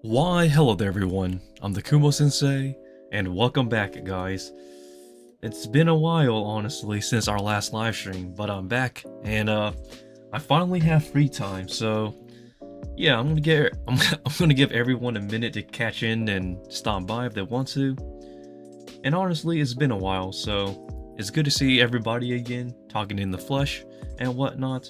Why, hello there everyone, I'm the Kumo Sensei, and welcome back guys. It's been a while honestly since our last live stream, but I'm back, and I finally have free time, so yeah, I'm gonna give everyone a minute to catch in and stop by if they want to. And honestly, it's been a while, so it's good to see everybody again, talking in the flesh and whatnot.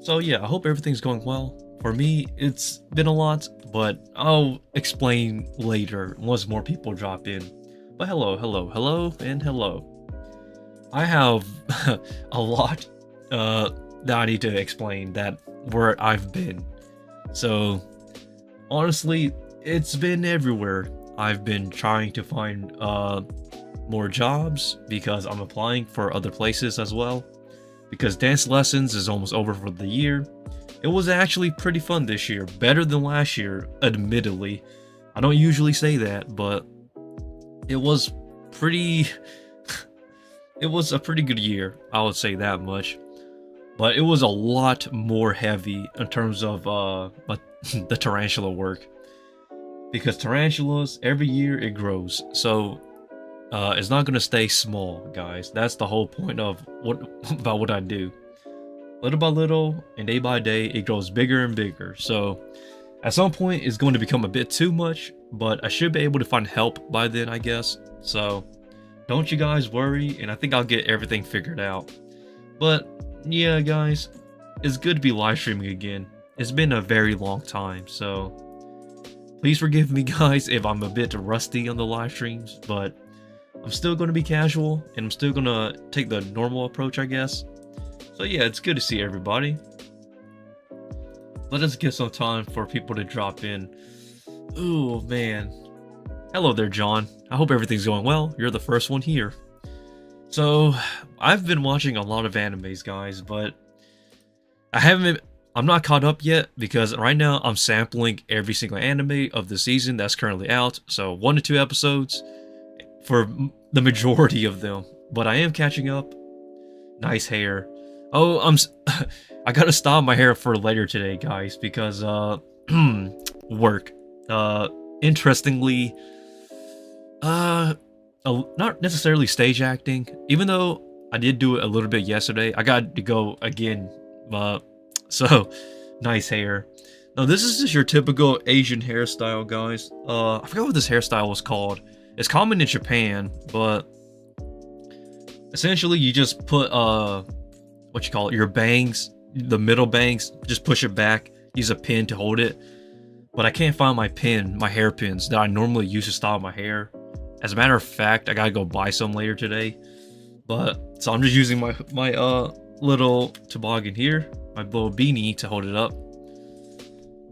So yeah, I hope everything's going well. For me, it's been a lot, but I'll explain later once more people drop in. But hello, and hello. I have a lot that I need to explain that where I've been. So honestly, it's been everywhere. I've been trying to find more jobs because I'm applying for other places as well. Because dance lessons is almost over for the year. It was actually pretty fun this year, better than last year, admittedly. I don't usually say that, but it was pretty it was a pretty good year, I would say that much. But it was a lot more heavy in terms of the tarantula work. Because tarantulas, every year it grows. So it's not gonna stay small, guys. That's the whole point of what I do. Little by little and day by day, it grows bigger and bigger. So at some point, it's going to become a bit too much, but I should be able to find help by then, I guess. So don't you guys worry, and I think I'll get everything figured out. But yeah, guys, it's good to be live streaming again. It's been a very long time, so please forgive me, guys, if I'm a bit rusty on the live streams, but I'm still going to be casual, and I'm still going to take the normal approach, I guess. So yeah, it's good to see everybody. Let us give some time for people to drop in. Ooh, man. Hello there, John. I hope everything's going well. You're the first one here. So, I've been watching a lot of animes, guys, but I'm not caught up yet because right now I'm sampling every single anime of the season that's currently out. So 1 to 2 episodes for the majority of them. But I am catching up. Nice hair. Oh, I gotta style my hair for later today, guys, because work. Interestingly, not necessarily stage acting. Even though I did do it a little bit yesterday, I got to go again. So nice hair. Now this is just your typical Asian hairstyle, guys. I forgot what this hairstyle was called. It's common in Japan, but essentially you just put what you call it, your bangs, the middle bangs, just push it back, use a pin to hold it. But I can't find my hair pins that I normally use to style my hair. As a matter of fact, I gotta go buy some later today. But so I'm just using my little toboggan here, my little beanie to hold it up.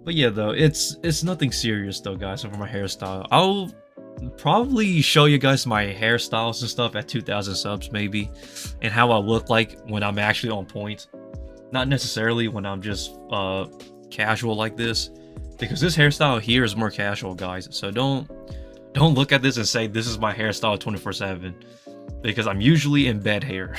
But yeah, though, it's nothing serious though, guys, for my hairstyle. I'll probably show you guys my hairstyles and stuff at 2,000 subs maybe, and how I look like when I'm actually on point, not necessarily when I'm just casual like this, because this hairstyle here is more casual, guys. So don't look at this and say this is my hairstyle 24/7, because I'm usually in bed hair.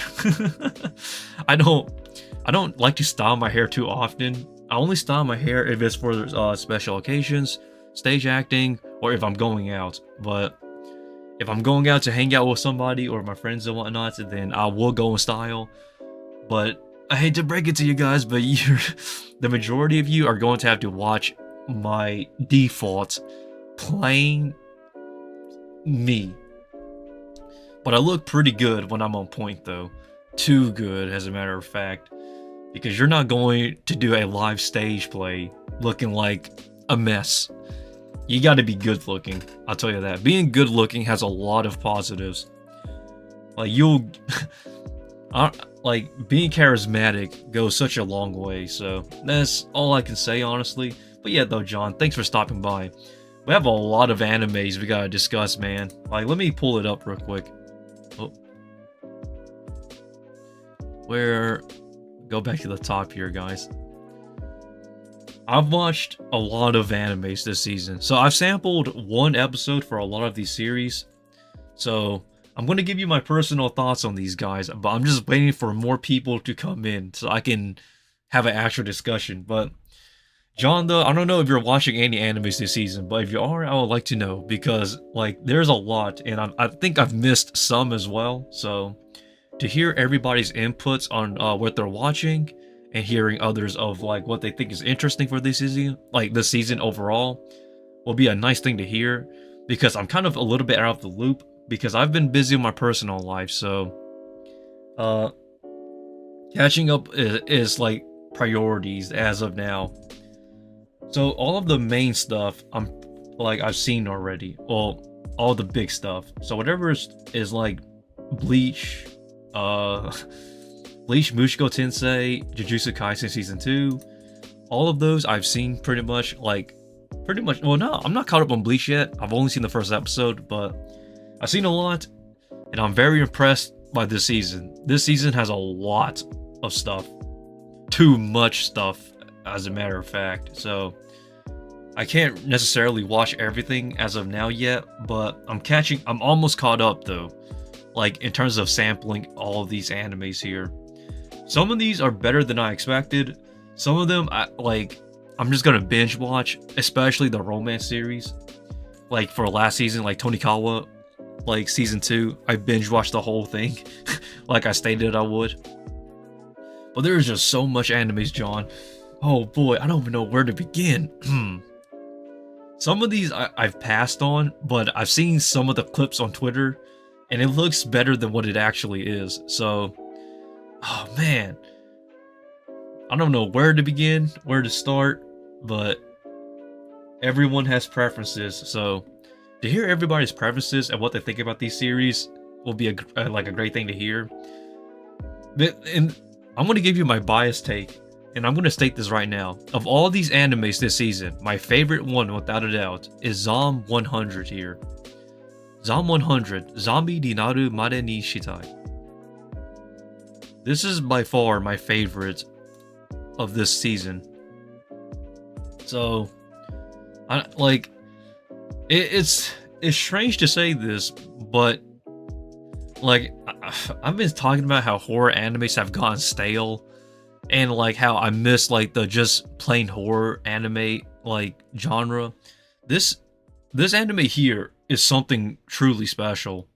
I don't like to style my hair too often. I only style my hair if it's for special occasions, stage acting, or if I'm going out. But if I'm going out to hang out with somebody or my friends and whatnot, then I will go in style. But I hate to break it to you guys, but the majority of you are going to have to watch my default plain me. But I look pretty good when I'm on point, though. Too good, as a matter of fact. Because you're not going to do a live stage play looking like a mess. You gotta be good looking, I'll tell you that. Being good looking has a lot of positives. Like, like, being charismatic goes such a long way, so that's all I can say, honestly. But yeah, though, John, thanks for stopping by. We have a lot of animes we gotta discuss, man. Like, let me pull it up real quick. Oh. Go back to the top here, guys. I've watched a lot of animes this season, so I've sampled 1 episode for a lot of these series. So I'm going to give you my personal thoughts on these guys, but I'm just waiting for more people to come in so I can have an actual discussion. But John, though, I don't know if you're watching any animes this season, but if you are, I would like to know because, like, there's a lot, and I think I've missed some as well. So, to hear everybody's inputs on what they're watching and hearing others of like what they think is interesting for this season, like this season overall, will be a nice thing to hear because I'm kind of a little bit out of the loop because I've been busy with my personal life. So, uh, catching up is like priorities as of now. So all of the main stuff I've seen already. Well, all the big stuff. So whatever is like Bleach, Bleach, Mushoku Tensei, Jujutsu Kaisen Season 2, all of those I've seen pretty much. Well, no, I'm not caught up on Bleach yet. I've only seen the first episode, but I've seen a lot, and I'm very impressed by this season. This season has a lot of stuff. Too much stuff, as a matter of fact. So I can't necessarily watch everything as of now yet, but I'm almost caught up though. Like in terms of sampling all of these animes here. Some of these are better than I expected. Some of them I'm just gonna binge watch, especially the romance series. Like for last season, like Tonikawa, like season 2, I binge watched the whole thing, like I stated I would. But there's just so much animes, John. Oh boy, I don't even know where to begin. Some of these I've passed on, but I've seen some of the clips on Twitter, and it looks better than what it actually is. So, oh man, I don't know where to begin, where to start, but everyone has preferences. So, to hear everybody's preferences and what they think about these series will be a great thing to hear. And I'm going to give you my biased take, and I'm going to state this right now. Of all these animes this season, my favorite one, without a doubt, is Zom 100 here. Zom 100, Zombie ni naru made ni shitai. This is by far my favorite of this season. So, it's strange to say this, but like I've been talking about how horror animes have gone stale, and like how I miss like the just plain horror anime like genre. This anime here is something truly special.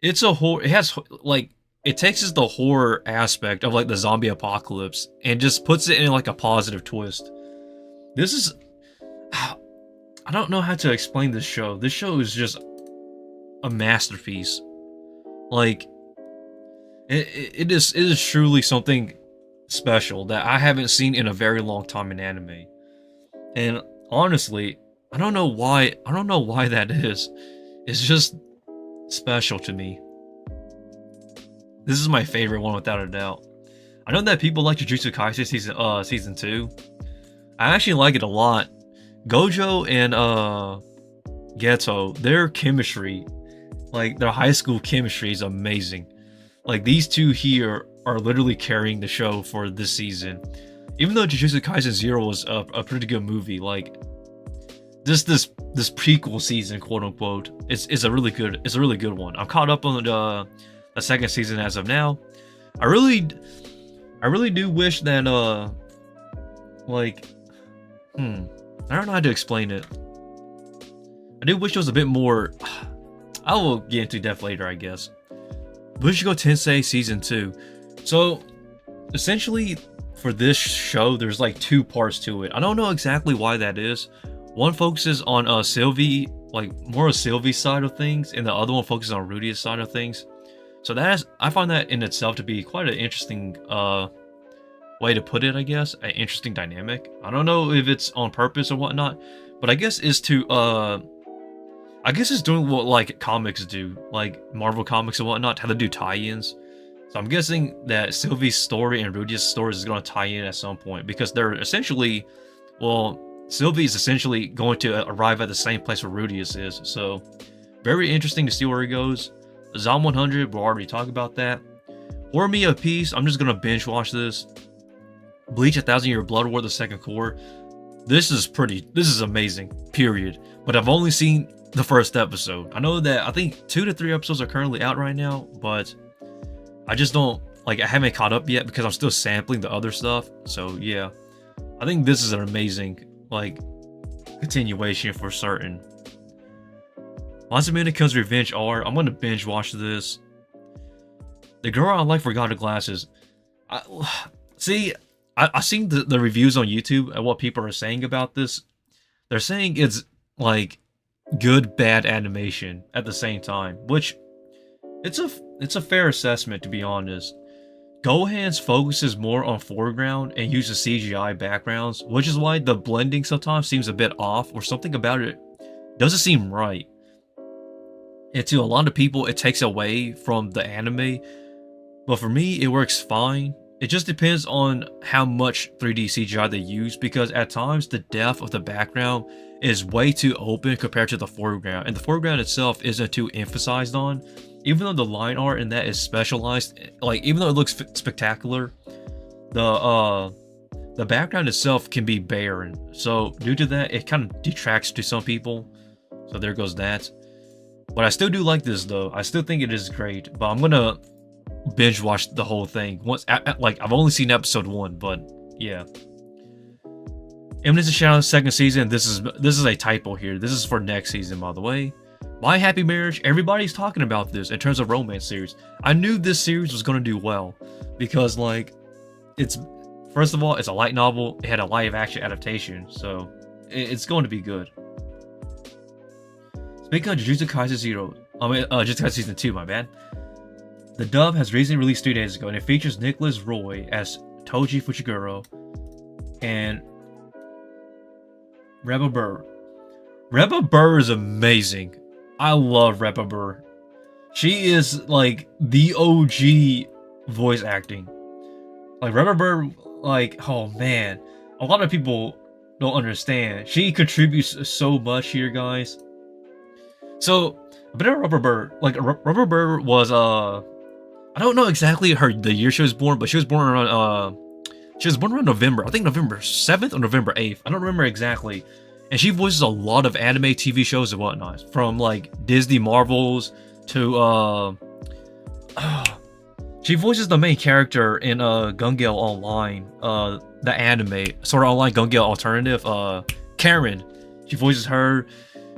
It's a horror. It has like it takes the horror aspect of like the zombie apocalypse and just puts it in like a positive twist. This is I don't know how to explain this show. This show is just a masterpiece. Like it is truly something special that I haven't seen in a very long time in anime. And honestly, I don't know why that is. It's just special to me. This is my favorite one without a doubt. I know that people like Jujutsu Kaisen season 2. I actually like it a lot. Gojo and Geto, their chemistry, like their high school chemistry is amazing. Like these two here are literally carrying the show for this season. Even though Jujutsu Kaisen 0 was a pretty good movie, like this prequel season, quote unquote, is a really good one. I'm caught up on the second season as of now. I really do wish that I don't know how to explain it. I do wish it was a bit more. I will get into depth later, I guess. Mushoku Tensei Season 2. So, essentially, for this show, there's like two parts to it. I don't know exactly why that is. One focuses on Sylvie, like more of Sylvie's side of things, and the other one focuses on Rudy's side of things. So I find that in itself to be quite an interesting way to put it, I guess. An interesting dynamic. I don't know if it's on purpose or whatnot, but I guess it's doing what like comics do, like Marvel comics and whatnot, how to do tie-ins. So I'm guessing that Sylvie's story and Rudy's story is going to tie in at some point, because they're essentially, well, Sylvie is essentially going to arrive at the same place where Rudy's is. So very interesting to see where he goes. Zom 100, we'll already talk about that. Horror Me a Piece, I'm just going to binge watch this. Bleach 1,000 Year Blood War, the second core. This is amazing, period. But I've only seen the first episode. I know that I think 2 to 3 episodes are currently out right now, but I just don't, like, I haven't caught up yet because I'm still sampling the other stuff. So yeah. I think this is an amazing, like, continuation for certain. Masamune Revenge R. I'm gonna binge watch this. The girl I like forgot her glasses. See, I seen the reviews on YouTube and what people are saying about this. They're saying it's like good bad animation at the same time, which it's a fair assessment, to be honest. Gohan's focuses more on foreground and uses CGI backgrounds, which is why the blending sometimes seems a bit off, or something about it doesn't seem right. And to a lot of people, it takes away from the anime, but for me, it works fine. It just depends on how much 3D CGI they use, because at times the depth of the background is way too open compared to the foreground, and the foreground itself isn't too emphasized on. Even though the line art in that is specialized, like, even though it looks spectacular, the background itself can be barren. So due to that, it kind of detracts to some people. So there goes that. But I still do like this though. I still think it is great. But I'm gonna binge watch the whole thing once. Like, I've only seen episode 1, but yeah. Eminence of Shadow second season. This is a typo here. This is for next season, by the way. My Happy Marriage. Everybody's talking about this in terms of romance series. I knew this series was gonna do well because, like, it's, first of all, it's a light novel. It had a live action adaptation, so it's going to be good. Speaking of Jujutsu Kaisen Zero, Jujutsu Kaisen Season 2, my bad. The dub has recently released 3 days ago, and it features Nicholas Roy as Toji Fushiguro and Reba Burr. Reba Burr is amazing. I love Reba Burr. She is like the OG voice acting. Like, Reba Burr, like, oh man, a lot of people don't understand. She contributes so much here, guys. So, a bit of Reba Burr. Like, Reba Burr was I don't know exactly the year she was born, but she was born around November. I think November 7th or November 8th. I don't remember exactly. And she voices a lot of anime, TV shows, and whatnot. From, like, Disney Marvels to, she voices the main character in, Gun Gale Online, the anime, sort of online Gun Gale alternative, Karen. She voices her.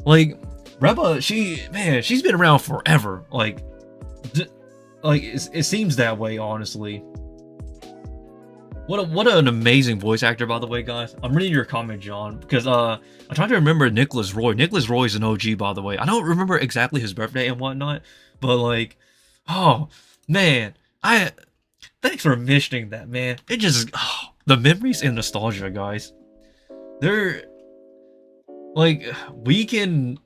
Like, Reba, she's been around forever. Like, it seems that way, honestly. What an amazing voice actor, by the way, guys. I'm reading your comment, John, because I'm trying to remember Nicholas Roy. Nicholas Roy is an OG, by the way. I don't remember exactly his birthday and whatnot, but, like, oh man, thanks for mentioning that, man. It just, the memories and nostalgia, guys. They're like, we can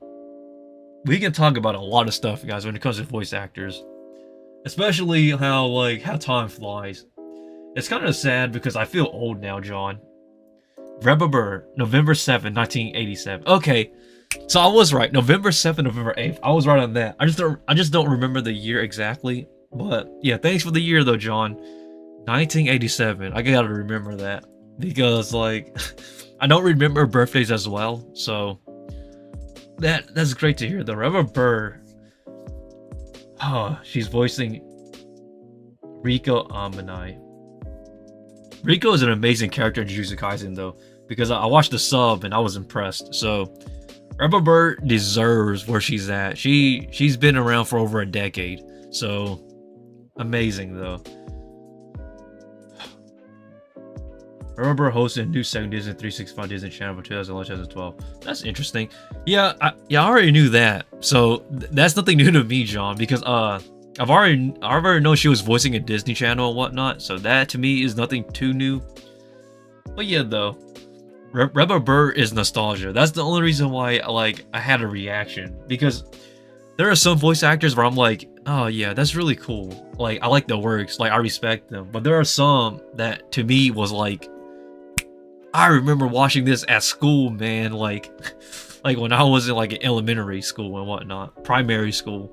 talk about a lot of stuff, guys, when it comes to voice actors, especially how time flies. It's kind of sad because I feel old now, John. Reba Burr, November 7, 1987. Okay, so I was right. November 7th, November 8th. I was right on that. I just don't remember the year exactly. But yeah, thanks for the year though, John. 1987. I gotta remember that because, like, I don't remember birthdays as well. So that's great to hear though. Reba Burr. Oh, she's voicing Riko Amanai. Riko is an amazing character in Jujutsu Kaisen though, because I watched the sub and I was impressed. So Reba Burr deserves where she's at. She's been around for over a decade. So amazing though. Reba Burr hosted a new second Disney 365 Disney Channel for 2011-2012. That's interesting. Yeah, I already knew that. So that's nothing new to me, John, because I've already known she was voicing a Disney Channel and whatnot, so that to me is nothing too new. But yeah, though, Reba Burr is nostalgia. That's the only reason why I had a reaction, because there are some voice actors where I'm like, oh yeah, that's really cool. Like, I like the works, like, I respect them. But there are some that to me was like, I remember watching this at school, man. Like when I was in, like, an elementary school and whatnot, primary school.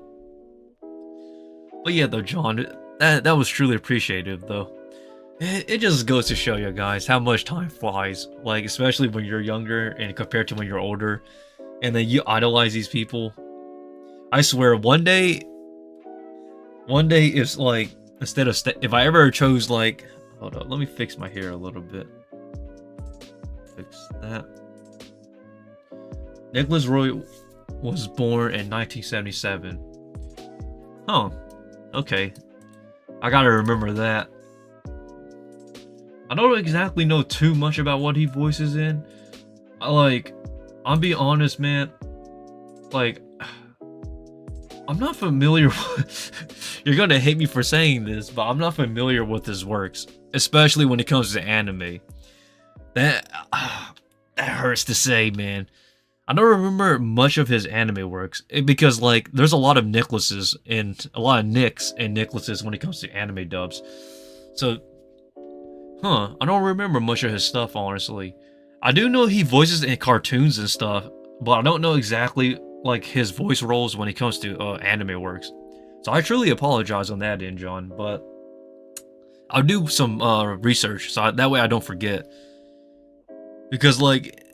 But yeah, though, John, that was truly appreciative, though. It just goes to show you guys how much time flies, like, especially when you're younger and compared to when you're older, and then you idolize these people. I swear, one day is like, instead of if I ever chose, like, hold on, let me fix my hair a little bit. fix that. Nicholas Roy was born in 1977. Huh. Okay. I gotta remember that. I don't exactly know too much about what he voices in. I'm being honest, man. Like, I'm not familiar with... You're gonna hate me for saying this, but I'm not familiar with his works. Especially when it comes to anime. That hurts to say, man. I don't remember much of his anime works. Because, like, there's a lot of Nicholases and... A lot of Nicks and Nicholases when it comes to anime dubs. So... Huh, I don't remember much of his stuff, honestly. I do know he voices in cartoons and stuff, but I don't know exactly, like, his voice roles when it comes to anime works. So I truly apologize on that end, John, but I'll do some research, so that way I don't forget. Because, like,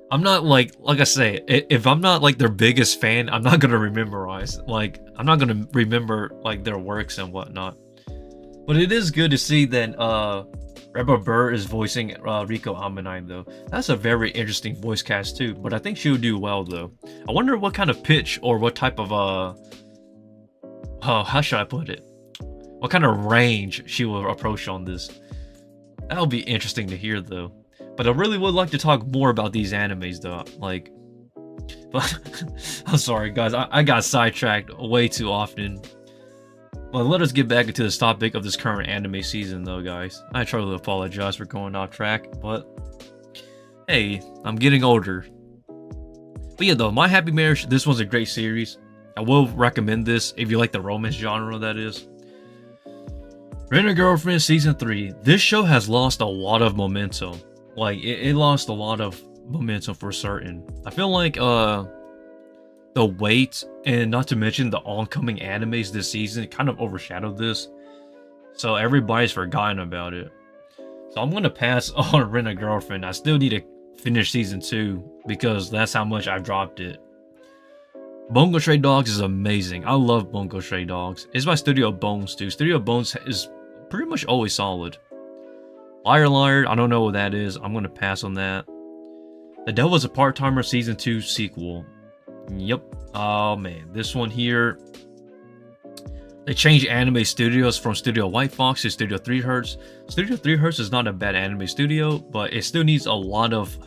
I'm not, like I say, if I'm not, like, their biggest fan, I'm not gonna memorize. Like, I'm not gonna remember, like, their works and whatnot. But it is good to see that Rebel Burr is voicing Riko Amanine, though. That's a very interesting voice cast, too. But I think she would do well, though. I wonder what kind of pitch or what type of, how should I put it? What kind of range she will approach on this. That'll be interesting to hear, though. But I really would like to talk more about these animes, though. Like, but I'm sorry, guys. I got sidetracked way too often. Well, let us get back into this topic of this current anime season, though, guys. I truly apologize for going off track, but hey, I'm getting older. But yeah, though, My Happy Marriage, this one's a great series. I will recommend this if you like the romance genre, that is. Rent-A-Girlfriend Season 3. This show has lost a lot of momentum. Like, it lost a lot of momentum for certain. I feel like, the wait, and not to mention the oncoming animes this season, kind of overshadowed this. So everybody's forgotten about it. So I'm going to pass on Rent-A-Girlfriend. I still need to finish Season 2, because that's how much I've dropped it. Bungo Stray Dogs is amazing. I love Bungo Stray Dogs. It's by Studio Bones, too. Studio Bones is pretty much always solid. Liar Liar, I don't know what that is. I'm going to pass on that. The Devil's a Part-Timer Season 2 sequel. Yep. Oh man, this one here. They changed anime studios from Studio White Fox to Studio 3 Hertz. Studio 3 Hertz is not a bad anime studio, but it still needs a lot of...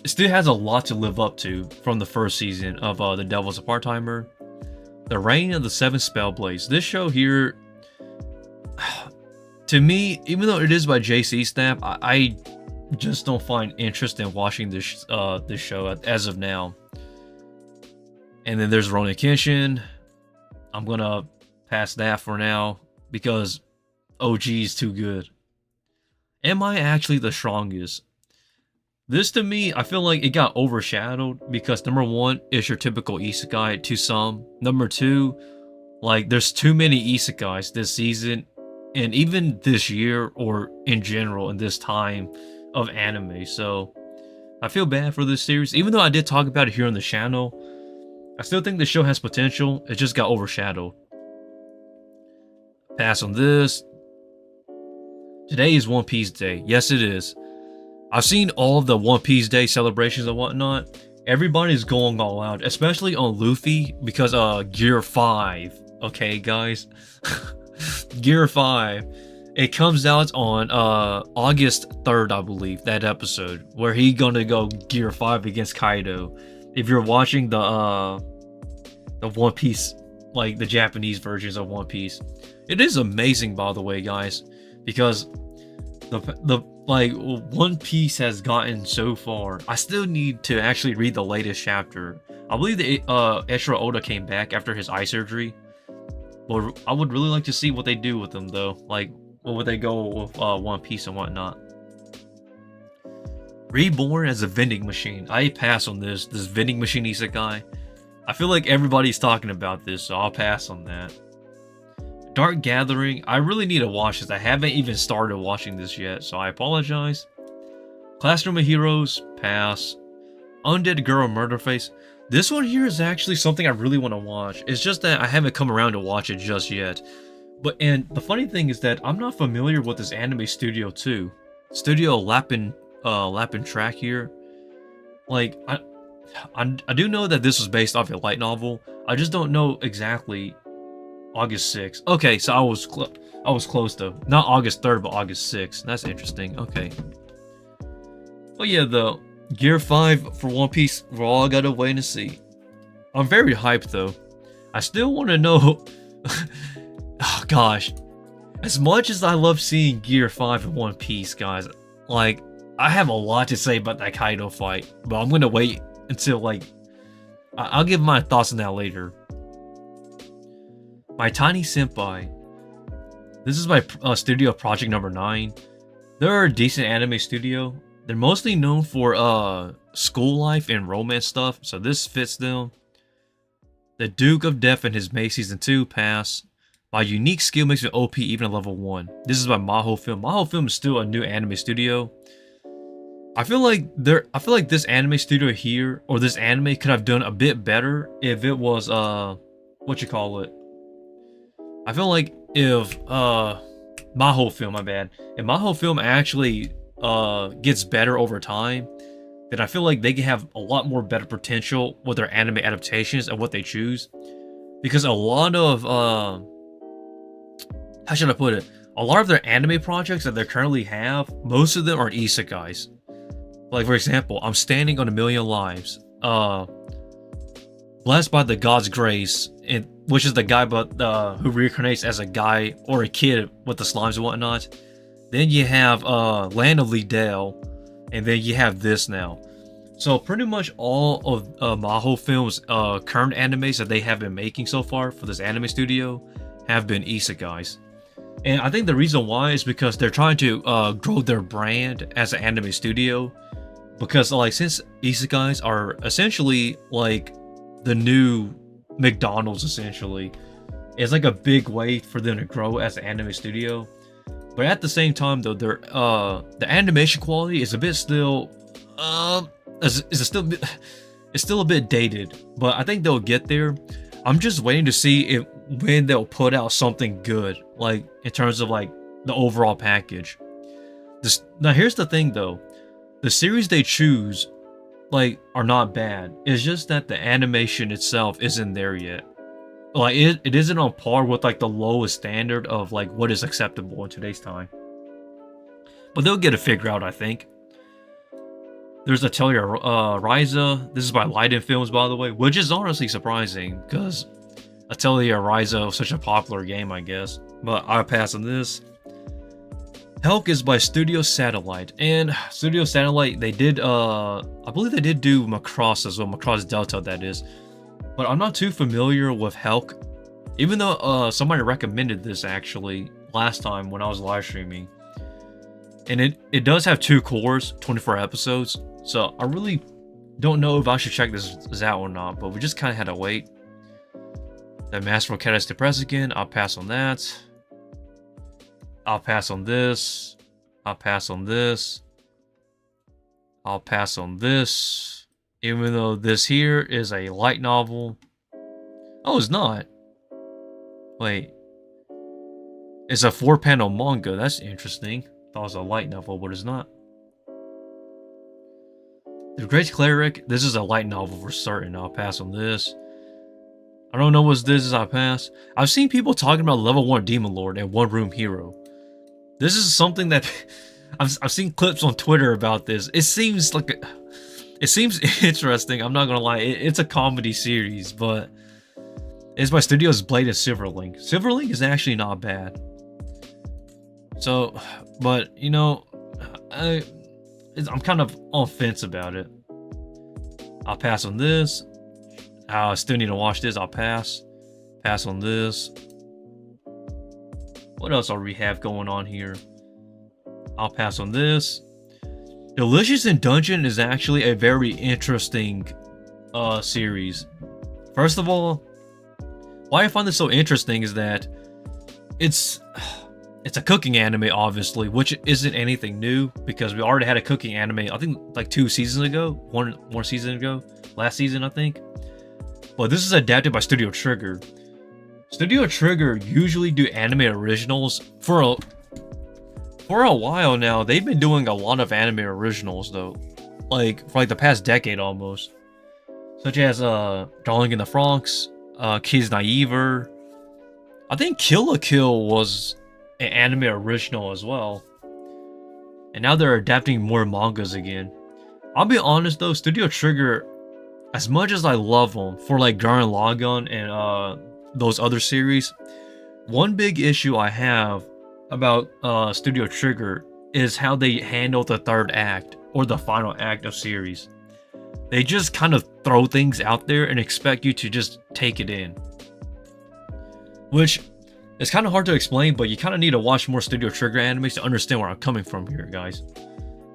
It still has a lot to live up to from the first season of The Devil's a Part-Timer. The Reign of the Seven Spellblades. This show here... To me, even though it is by JC Snap, I just don't find interest in watching this this show as of now. And then there's Rurouni Kenshin. I'm gonna pass that for now because OG is too good. Am I actually the strongest? This to me, I feel like it got overshadowed because number one, it's your typical isekai to some. Number two, like there's too many isekais this season and even this year or in general in this time of anime. So I feel bad for this series. Even though I did talk about it here on the channel, I still think the show has potential. It just got overshadowed. Pass on this. Today is One Piece Day. Yes, it is. I've seen all of the One Piece Day celebrations and whatnot. Everybody's going all out, especially on Luffy because Gear 5. Okay, guys. Gear 5. It comes out on August 3rd, I believe, that episode, where he gonna go Gear 5 against Kaido. If you're watching the One Piece, like the Japanese versions of One Piece, it is amazing, by the way, guys, because the like One Piece has gotten so far. I still need to actually read the latest chapter. I believe that Eiichiro Oda came back after his eye surgery. Well, I would really like to see what they do with them, though. Like, where would they go with One Piece and whatnot? Reborn as a vending machine. I pass on this vending machine isekai. I feel like everybody's talking about this, so I'll pass on that. Dark Gathering. I really need to watch this. I haven't even started watching this yet, so I apologize. Classroom of Heroes. Pass. Undead Girl Murderface. This one here is actually something I really want to watch. It's just that I haven't come around to watch it just yet. And the funny thing is that I'm not familiar with this anime studio too. Studio Lapin Track here. Like, I do know that this was based off a light novel. I just don't know exactly August 6th. Okay, so I was close though. Not August 3rd, but August 6th. That's interesting. Okay. Oh yeah, the Gear 5 for One Piece. We're all gotta wait and see. I'm very hyped though. I still want to know. Oh gosh, as much as I love seeing Gear 5 in One Piece, guys, like I have a lot to say about that Kaido fight, but I'm gonna wait until like I'll give my thoughts on that later. My Tiny Senpai. This is my studio project number 9. They're a decent anime studio. They're mostly known for school life and romance stuff, so this fits them. The Duke of Death and his May Season 2 pass. My unique skill makes me OP even at level 1. This is by Maho Film. Maho Film is still a new anime studio. I feel like this anime studio here, or this anime, could have done a bit better if it was what you call it. I feel like if Maho Film, my bad. If Maho Film actually gets better over time, then I feel like they can have a lot more better potential with their anime adaptations and what they choose. Because a lot of how should I put it? A lot of their anime projects that they currently have, most of them are isekais. Like for example, I'm Standing on a Million Lives. Blessed by the God's Grace, which is the guy who reincarnates as a guy or a kid with the slimes and whatnot. Then you have Land of Liddell, and then you have this now. So pretty much all of Maho Film's current animes that they have been making so far for this anime studio have been isekais. And I think the reason why is because they're trying to grow their brand as an anime studio. Because like since isekais are essentially like the new McDonald's essentially, it's like a big way for them to grow as an anime studio. But at the same time though, their the animation quality is a bit still it's still a bit dated, but I think they'll get there. I'm just waiting to see when they'll put out something good, like in terms of like the overall package. Now here's the thing though, the series they choose like are not bad. It's just that the animation itself isn't there yet. Like it isn't on par with like the lowest standard of like what is acceptable in today's time. But they'll get it figured out, I think. There's Atelier Ryza. This is by Leiden Films, by the way, which is honestly surprising because Atelier Ryza was such a popular game, I guess. But I'll pass on this. Helk is by Studio Satellite, and Studio Satellite, they did I believe they did do Macross as well, Macross Delta that is. But I'm not too familiar with Helk, even though somebody recommended this actually last time when I was live streaming. And it does have 2 cores, 24 episodes, so I really don't know if I should check this out or not, but we just kind of had to wait. The Master of Caddis to Press again, I'll pass on that. I'll pass on this. I'll pass on this. I'll pass on this. Even though this here is a light novel. Oh, it's not. Wait. It's a 4-panel manga. That's interesting. Thought it was a light novel, but it's not. The Great Cleric. This is a light novel for certain. I'll pass on this. I don't know what this is. I'll pass. I've seen people talking about level 1 Demon Lord and One Room Hero. This is something that I've seen clips on Twitter about this. It seems interesting. I'm not gonna lie. It's a comedy series, but it's by Studios Blade and Silverlink. Silverlink is actually not bad. So, but you know, I'm kind of on fence about it. I'll pass on this. I still need to watch this. I'll pass. Pass on this. What else do we have going on here? I'll pass on this. Delicious in Dungeon is actually a very interesting series. First of all, why I find this so interesting is that it's a cooking anime, obviously, which isn't anything new because we already had a cooking anime, I think like 2 seasons ago, one season ago, last season I think. But this is adapted by Studio Trigger. Studio Trigger usually do anime originals for For a while now, they've been doing a lot of anime originals though, like for like the past decade almost, such as Darling in the Franxx, Kids Naiver. I think Kill la Kill was an anime original as well, and now they're adapting more mangas again. I'll be honest though, Studio Trigger, as much as I love them for like Gurren Lagann and those other series, one big issue I have about Studio Trigger is how they handle the third act or the final act of series. They just kind of throw things out there and expect you to just take it in. Which is kind of hard to explain, but you kind of need to watch more Studio Trigger animes to understand where I'm coming from here, guys.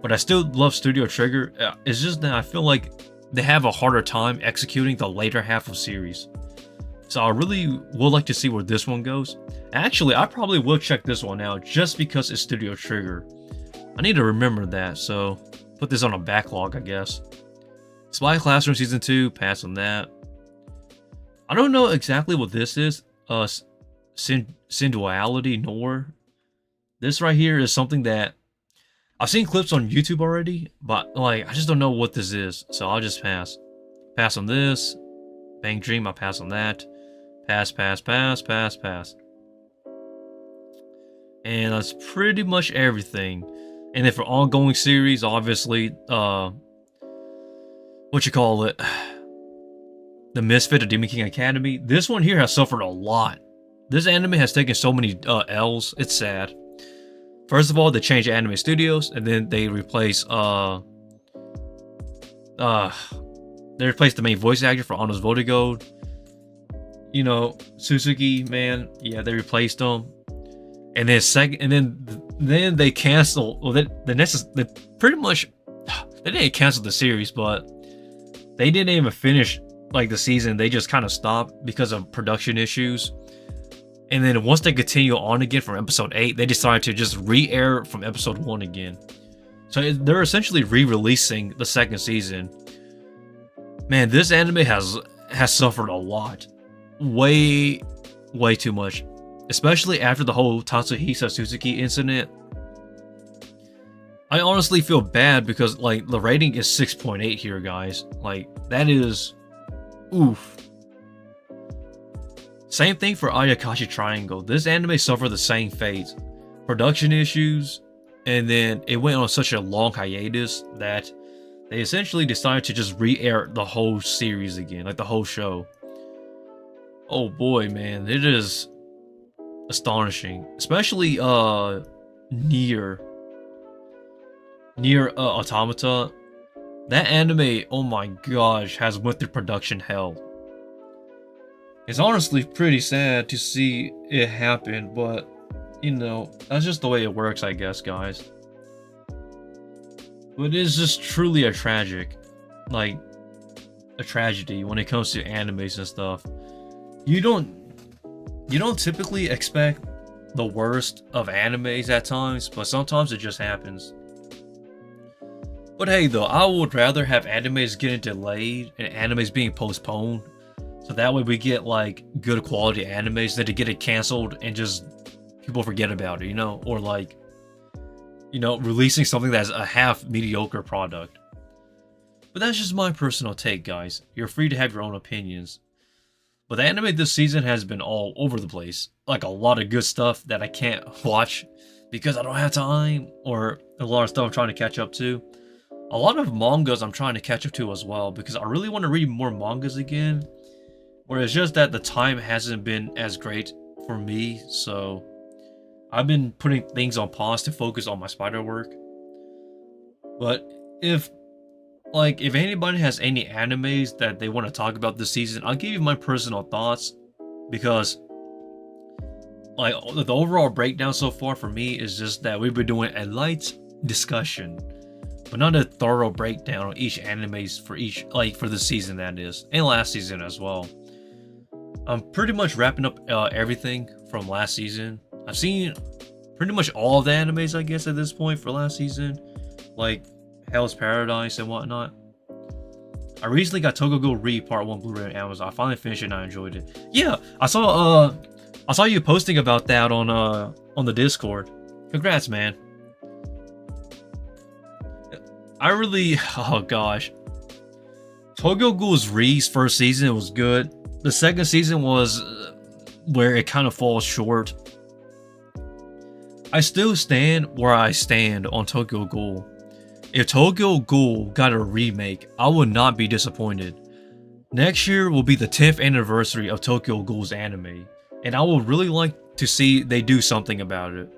But I still love Studio Trigger. It's just that I feel like they have a harder time executing the later half of series. So I really would like to see where this one goes. Actually, I probably will check this one out just because it's Studio Trigger. I need to remember that, so put this on a backlog, I guess. Spy Classroom Season 2, pass on that. I don't know exactly what this is. Synduality Nor. This right here is something that I've seen clips on YouTube already, but like I just don't know what this is, so I'll just pass. Pass on this. Bang Dream, I'll pass on that. Pass, pass, pass, pass, pass. And that's pretty much everything. And then for ongoing series, obviously, what you call it? The Misfit of Demon King Academy. This one here has suffered a lot. This anime has taken so many L's. It's sad. First of all, they changed anime studios, and then they replaced the main voice actor for Anno's Votigold. You know, Suzuki, man, yeah, they replaced him. And then they canceled. Well, they pretty much they didn't cancel the series, but they didn't even finish like the season. They just kind of stopped because of production issues. And then once they continue on again from episode 8, they decided to just re-air from episode 1 again. So they're essentially re-releasing the second season. Man, this anime has suffered a lot. Way too much. Especially after the whole Tatsuhisa Suzuki incident. I honestly feel bad because like the rating is 6.8 here, guys. Like that is oof. Same thing for Ayakashi Triangle. This anime suffered the same fate. Production issues, and then it went on such a long hiatus that they essentially decided to just re-air the whole series again, like the whole show. Oh boy, man, it is astonishing. Especially Nier Automata. That anime, oh my gosh, has went through production hell. It's honestly pretty sad to see it happen, but you know, that's just the way it works, I guess, guys. But it is just truly a tragedy when it comes to animes and stuff. You don't typically expect the worst of animes at times, but sometimes it just happens. But hey though, I would rather have animes getting delayed and animes being postponed, so that way we get like good quality animes than to get it canceled and just people forget about it, you know? Or like, you know, releasing something that's a half mediocre product. But that's just my personal take, guys. You're free to have your own opinions. But the anime this season has been all over the place. Like a lot of good stuff that I can't watch because I don't have time, or a lot of stuff I'm trying to catch up to. A lot of mangas I'm trying to catch up to as well because I really want to read more mangas again. Where it's just that the time hasn't been as great for me, so I've been putting things on pause to focus on my spider work. But if anybody has any animes that they want to talk about this season, I'll give you my personal thoughts, because like the overall breakdown so far for me is just that we've been doing a light discussion, but not a thorough breakdown on each animes for the season, that is, and last season as well. I'm pretty much wrapping up everything from last season. I've seen pretty much all of the animes, I guess, at this point for last season, like Hell's Paradise and whatnot. I recently got Togogo Re Part 1 Blu-ray on Amazon. I finally finished it and I enjoyed it. Yeah, I saw you posting about that on the Discord. Congrats, man. I really, oh gosh. Tokyo Ghoul's Re's first season was good. The second season was where it kind of falls short. I still stand where I stand on Tokyo Ghoul. If Tokyo Ghoul got a remake, I would not be disappointed. Next year will be the 10th anniversary of Tokyo Ghoul's anime, and I would really like to see they do something about it.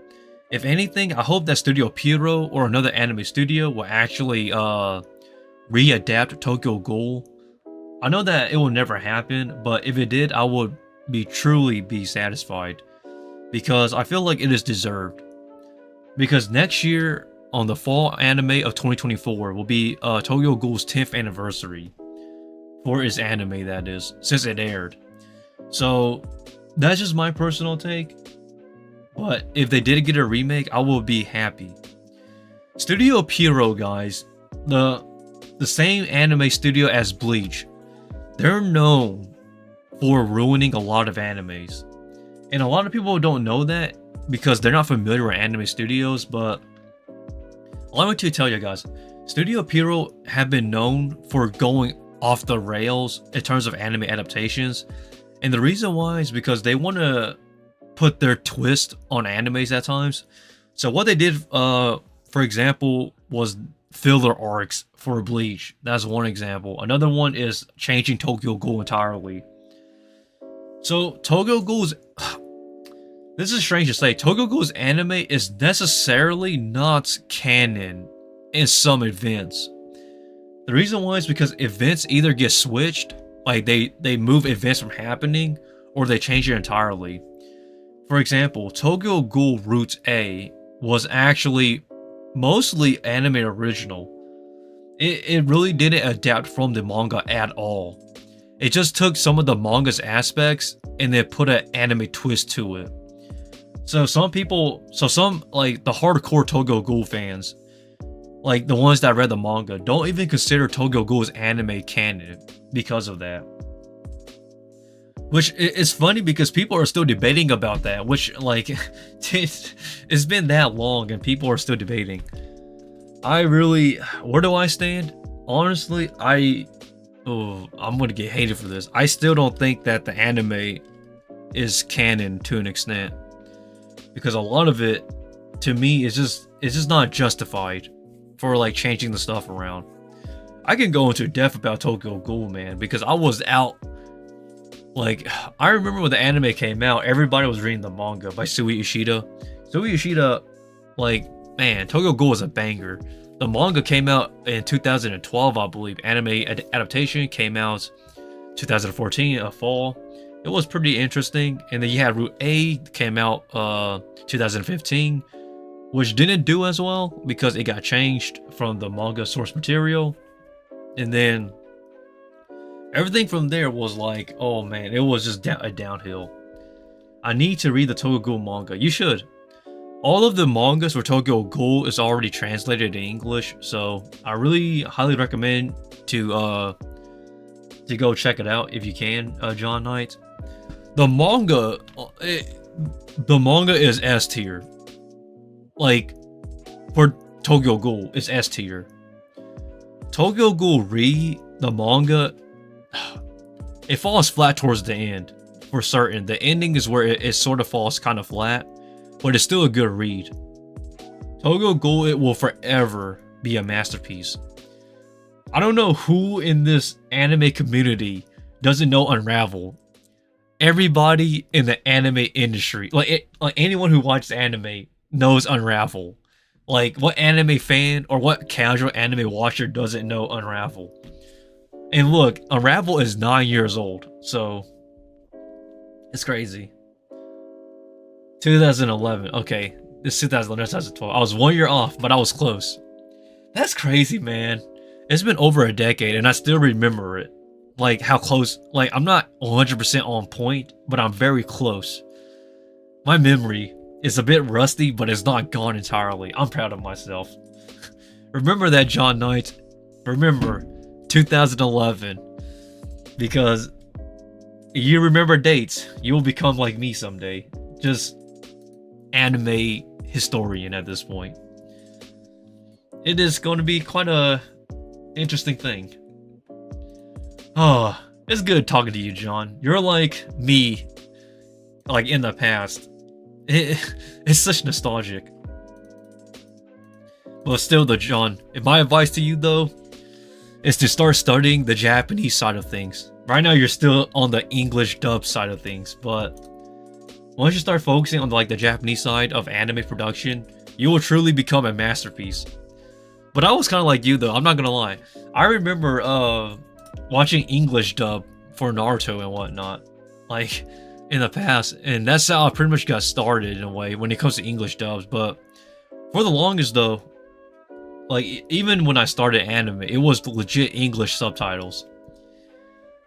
If anything, I hope that Studio Pierrot or another anime studio will actually readapt Tokyo Ghoul. I know that it will never happen, but if it did, I would truly be satisfied, because I feel like it is deserved. Because next year, on the fall anime of 2024, will be Tokyo Ghoul's 10th anniversary for its anime, that is, since it aired. So that's just my personal take. But if they did get a remake, I will be happy. Studio Pierrot, guys, the same anime studio as Bleach, they're known for ruining a lot of animes. And a lot of people don't know that because they're not familiar with anime studios, but allow me to tell you guys, Studio Pierrot have been known for going off the rails in terms of anime adaptations. And the reason why is because they want to put their twist on animes at times. So what they did, for example, was filler arcs for Bleach. That's one example. Another one is changing Tokyo Ghoul entirely. So Tokyo Ghoul's... This is strange to say. Tokyo Ghoul's anime is necessarily not canon in some events. The reason why is because events either get switched, like they move events from happening, or they change it entirely. For example, Tokyo Ghoul Roots A was actually mostly anime original. It really didn't adapt from the manga at all. It just took some of the manga's aspects and then put an anime twist to it. So some like the hardcore Tokyo Ghoul fans, like the ones that read the manga, don't even consider Tokyo Ghoul's anime canon because of that. Which is funny because people are still debating about that, which, like, it's been that long and people are still debating. Where do I stand? Honestly, I'm gonna get hated for this. I still don't think that the anime is canon to an extent, because a lot of it, to me, it's just not justified for like changing the stuff around. I can go into depth about Tokyo Ghoul, man, because I was out. Like, I remember when the anime came out, everybody was reading the manga by Sui Ishida. Sui Ishida, like, man, Tokyo Ghoul was a banger. The manga came out in 2012, I believe. Anime adaptation came out 2014, fall. It was pretty interesting. And then you had Route A came out 2015, which didn't do as well because it got changed from the manga source material. And then everything from there was like, oh man, it was just a downhill. I need to read the Tokyo Ghoul manga. You should. All of the mangas for Tokyo Ghoul is already translated in English, so I really highly recommend to go check it out if you can, John Knight. The manga is S tier. Like, for Tokyo Ghoul, it's S tier. Tokyo Ghoul the manga, it falls flat towards the end, for certain. The ending is where it sort of falls kind of flat, but it's still a good read. Tokyo Ghoul, it will forever be a masterpiece. I don't know who in this anime community doesn't know Unravel. Everybody in the anime industry, like anyone who watches anime, knows Unravel. Like, what anime fan or what casual anime watcher doesn't know Unravel? And look, Unravel is 9 years old, so it's crazy. 2011. Okay, this is 2011, 2012. I was 1 year off, but I was close. That's crazy, man. It's been over a decade, and I still remember it. Like, how close. Like, I'm not 100% on point, but I'm very close. My memory is a bit rusty, but it's not gone entirely. I'm proud of myself. Remember that, John Knight. Remember 2011. Because you remember dates, you will become like me someday. Just anime historian at this point. it is going to be quite a interesting thing. Oh, it's good talking to you, John. You're like me, like in the past. It's such nostalgic. But still, though, John, my advice to you though is to start studying the Japanese side of things. Right now, you're still on the English dub side of things, but once you start focusing on like the Japanese side of anime production, you will truly become a masterpiece. But I was kind of like you though. I'm not gonna lie. I remember watching English dub for Naruto and whatnot, like in the past, and that's how I pretty much got started in a way when it comes to English dubs. But for the longest though, like even when I started anime, it was legit English subtitles.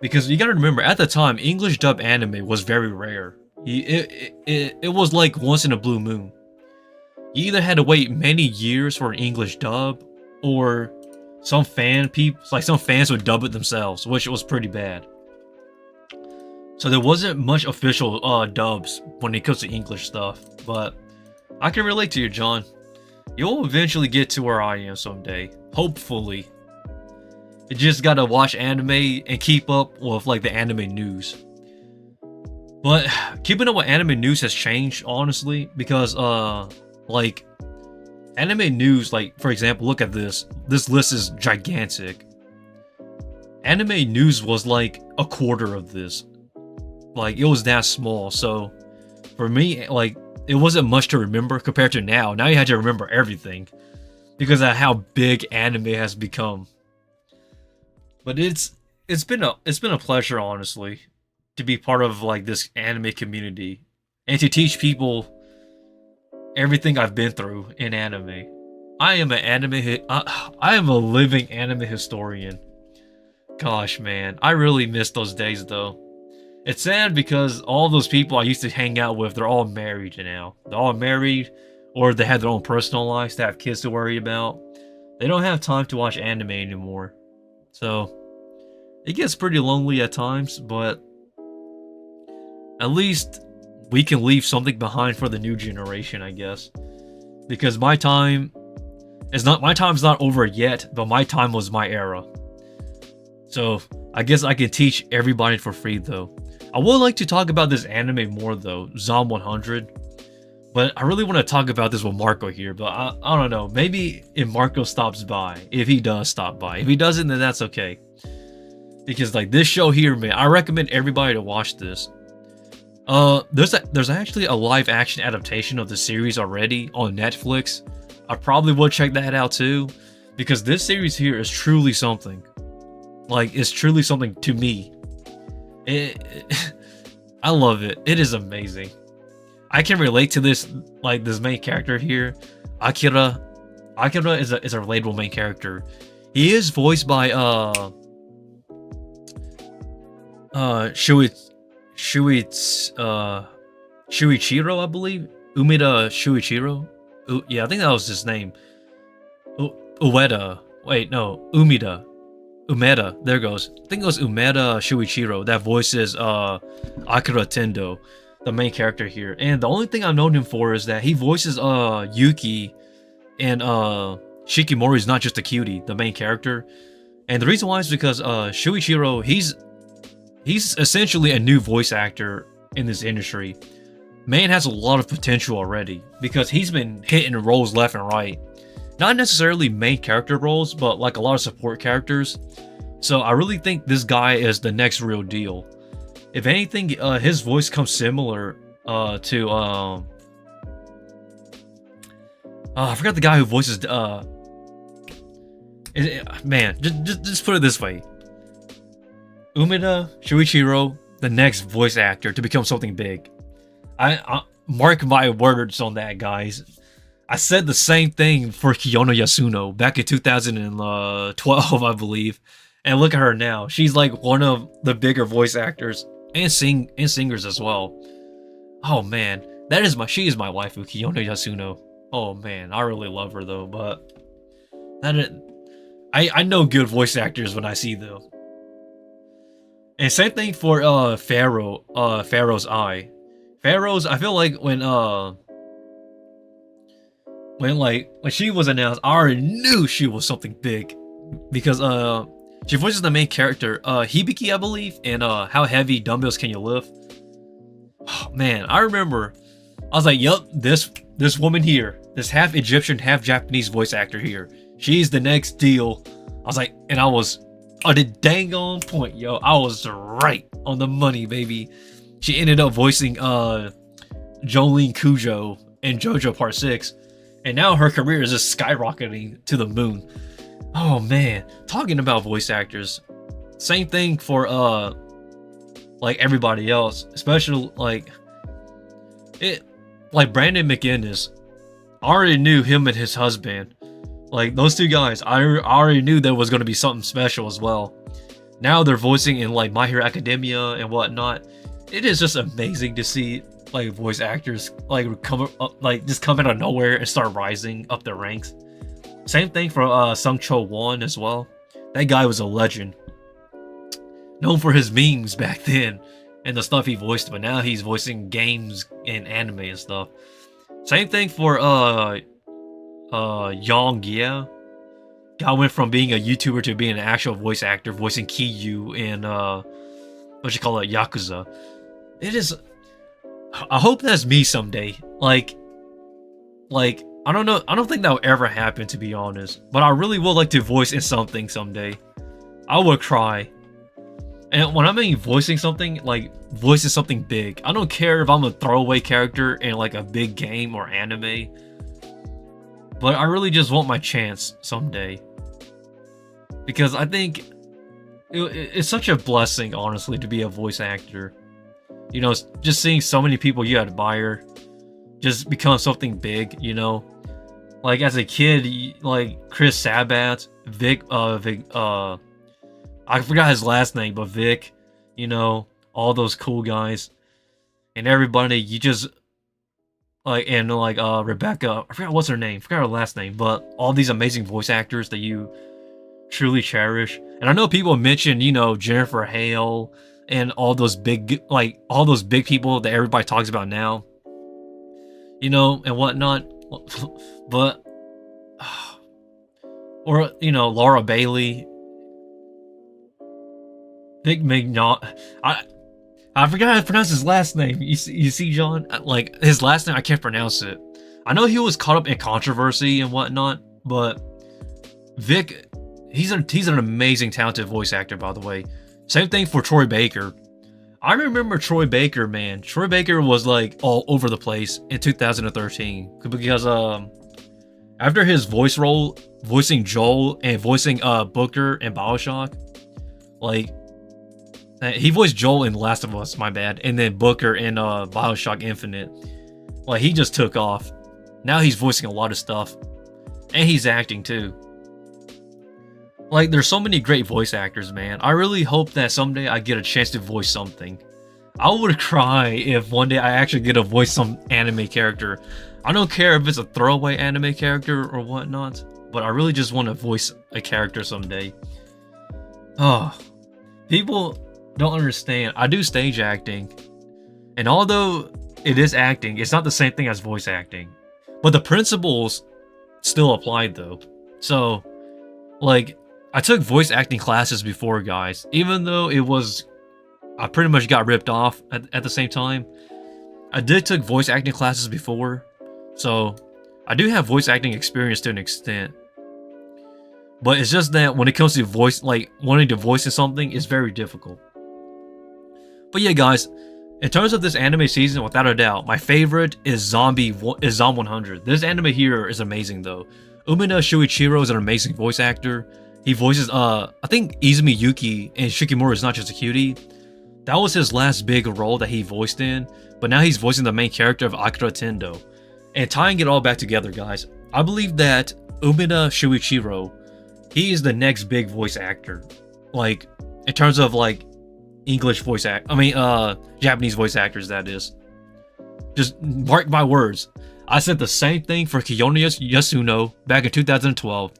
Because you gotta remember, at the time, English dub anime was very rare. It was like once in a blue moon. You either had to wait many years for an English dub, or some fans would dub it themselves, which was pretty bad. So there wasn't much official dubs when it comes to English stuff, but I can relate to you, John. You'll eventually get to where I am someday, hopefully. You just gotta watch anime and keep up with like the anime news. But keeping up with anime news has changed, honestly, because like anime news, like for example, look at this. This list is gigantic. Anime news was like a quarter of this. Like it was that small. So for me, like it wasn't much to remember compared to now. Now you had to remember everything because of how big anime has become. But it's been a pleasure, honestly, to be part of like this anime community and to teach people everything I've been through in anime. I am I am a living anime historian. Gosh, man, I really miss those days though. It's sad because all those people I used to hang out with, they're all married now. They're all married, or they have their own personal lives, they have kids to worry about. They don't have time to watch anime anymore. So, it gets pretty lonely at times, but at least we can leave something behind for the new generation, I guess. Because my time's not over yet, but my time was my era. So, I guess I can teach everybody for free though. I would like to talk about this anime more though, Zom 100. But I really want to talk about this with Marco here, but I don't know. Maybe if Marco stops by, if he does stop by. If he doesn't, then that's okay. Because like this show here, man, I recommend everybody to watch this. There's actually a live action adaptation of the series already on Netflix. I probably would check that out too, because this series here is truly something. Like it's truly something to me. I love it. It is amazing. I can relate to this main character here, Akira. Akira is a relatable main character. He is voiced by Shuichiro, I believe. Umeda Shuichiro. Yeah, I think that was his name. Ueda. Wait, no, Umeda. Umeda. There goes. I think it was Umeda Shuichiro that voices Akira Tendo, the main character here. And the only thing I've known him for is that he voices Yuki and Shikimori is not just a cutie, the main character. And the reason why is because Shuichiro, he's essentially a new voice actor in this industry. Man has a lot of potential already because he's been hitting roles left and right. Not necessarily main character roles, but like a lot of support characters. So I really think this guy is the next real deal. If anything, his voice comes similar to I forgot the guy who voices man, just put it this way. Umeda Shuichiro, the next voice actor to become something big. I mark my words on that, guys. I said the same thing for Kiyono Yasuno back in 2012, I believe. And look at her now. She's like one of the bigger voice actors and singers as well. Oh man, she is my waifu, Kiyono Yasuno. Oh man, I really love her though, but I know good voice actors when I see them. And same thing for Pharaoh's Eye. I feel like when when she was announced, I already knew she was something big because she voices the main character Hibiki, I believe, and How Heavy Dumbbells Can You Lift? Oh, man, I remember I was like, yup, this woman here, this half Egyptian, half Japanese voice actor here, she's the next deal. I was like, and I was on the dang on point, yo. I was right on the money, baby. She ended up voicing Jolene Cujo in JoJo Part 6, and now her career is just skyrocketing to the moon. Oh man, talking about voice actors, same thing for like everybody else, especially like Brandon McInnes. I already knew him and his husband, like those two guys. I already knew there was going to be something special as well. Now they're voicing in like My Hero Academia and whatnot. It is just amazing to see like voice actors like come up, like just come out of nowhere and start rising up their ranks. Same thing for Sung Cho Won as well. That guy was a legend, known for his memes back then and the stuff he voiced, but now he's voicing games and anime and stuff. Same thing for Yong Ye. Guy went from being a YouTuber to being an actual voice actor, voicing Kiyu in what you call it, Yakuza. It is. I hope that's me someday. Like I don't know. I don't think that will ever happen, to be honest. But I really would like to voice in something someday. I would cry. And when I mean voicing something, like voicing something big, I don't care if I'm a throwaway character in like a big game or anime. But I really just want my chance someday. Because I think it's such a blessing, honestly, to be a voice actor. You know, just seeing so many people you admire just become something big, you know? Like as a kid, like Chris Sabat, Vic, I forgot his last name, but Vic, you know, all those cool guys. And everybody, you just like, and like Rebecca, I forgot what's her name, forgot her last name, but all these amazing voice actors that you truly cherish. And I know people mention, you know, Jennifer Hale and all those big people that everybody talks about now, you know, and whatnot. But or you know, Laura Bailey, Big Mignon. I forgot how to pronounce his last name. You see, John, like his last name, I can't pronounce it. I know he was caught up in controversy and whatnot, but Vic, he's an amazing, talented voice actor, by the way. Same thing for Troy Baker. I remember Troy Baker, man. Troy Baker was like all over the place in 2013 because after his voice role voicing Joel and voicing Booker in BioShock, like he voiced Joel in Last of Us, my bad, and then Booker in BioShock Infinite. Like he just took off. Now he's voicing a lot of stuff, and he's acting too. Like, there's so many great voice actors, man. I really hope that someday I get a chance to voice something. I would cry if one day I actually get to voice some anime character. I don't care if it's a throwaway anime character or whatnot, but I really just want to voice a character someday. Oh, people don't understand. I do stage acting, and although it is acting, it's not the same thing as voice acting. But the principles still apply, though. So, like, I took voice acting classes before, guys. Even though I pretty much got ripped off at the same time. I did took voice acting classes before, so I do have voice acting experience to an extent. But it's just that when it comes to voice, like wanting to voice in something, it's very difficult. But yeah, guys, in terms of this anime season, without a doubt, my favorite is Zom 100. This anime here is amazing, though. Umina Shuichiro is an amazing voice actor. He voices, I think Izumi Yuki and Shikimura is not just a cutie. That was his last big role that he voiced in, but now he's voicing the main character of Akira Tendo. And tying it all back together, guys, I believe that Umina Shuichiro, he is the next big voice actor. Like, in terms of, like, English voice Japanese voice actors, that is. Just mark my words. I said the same thing for Kiyono Yasuno back in 2012.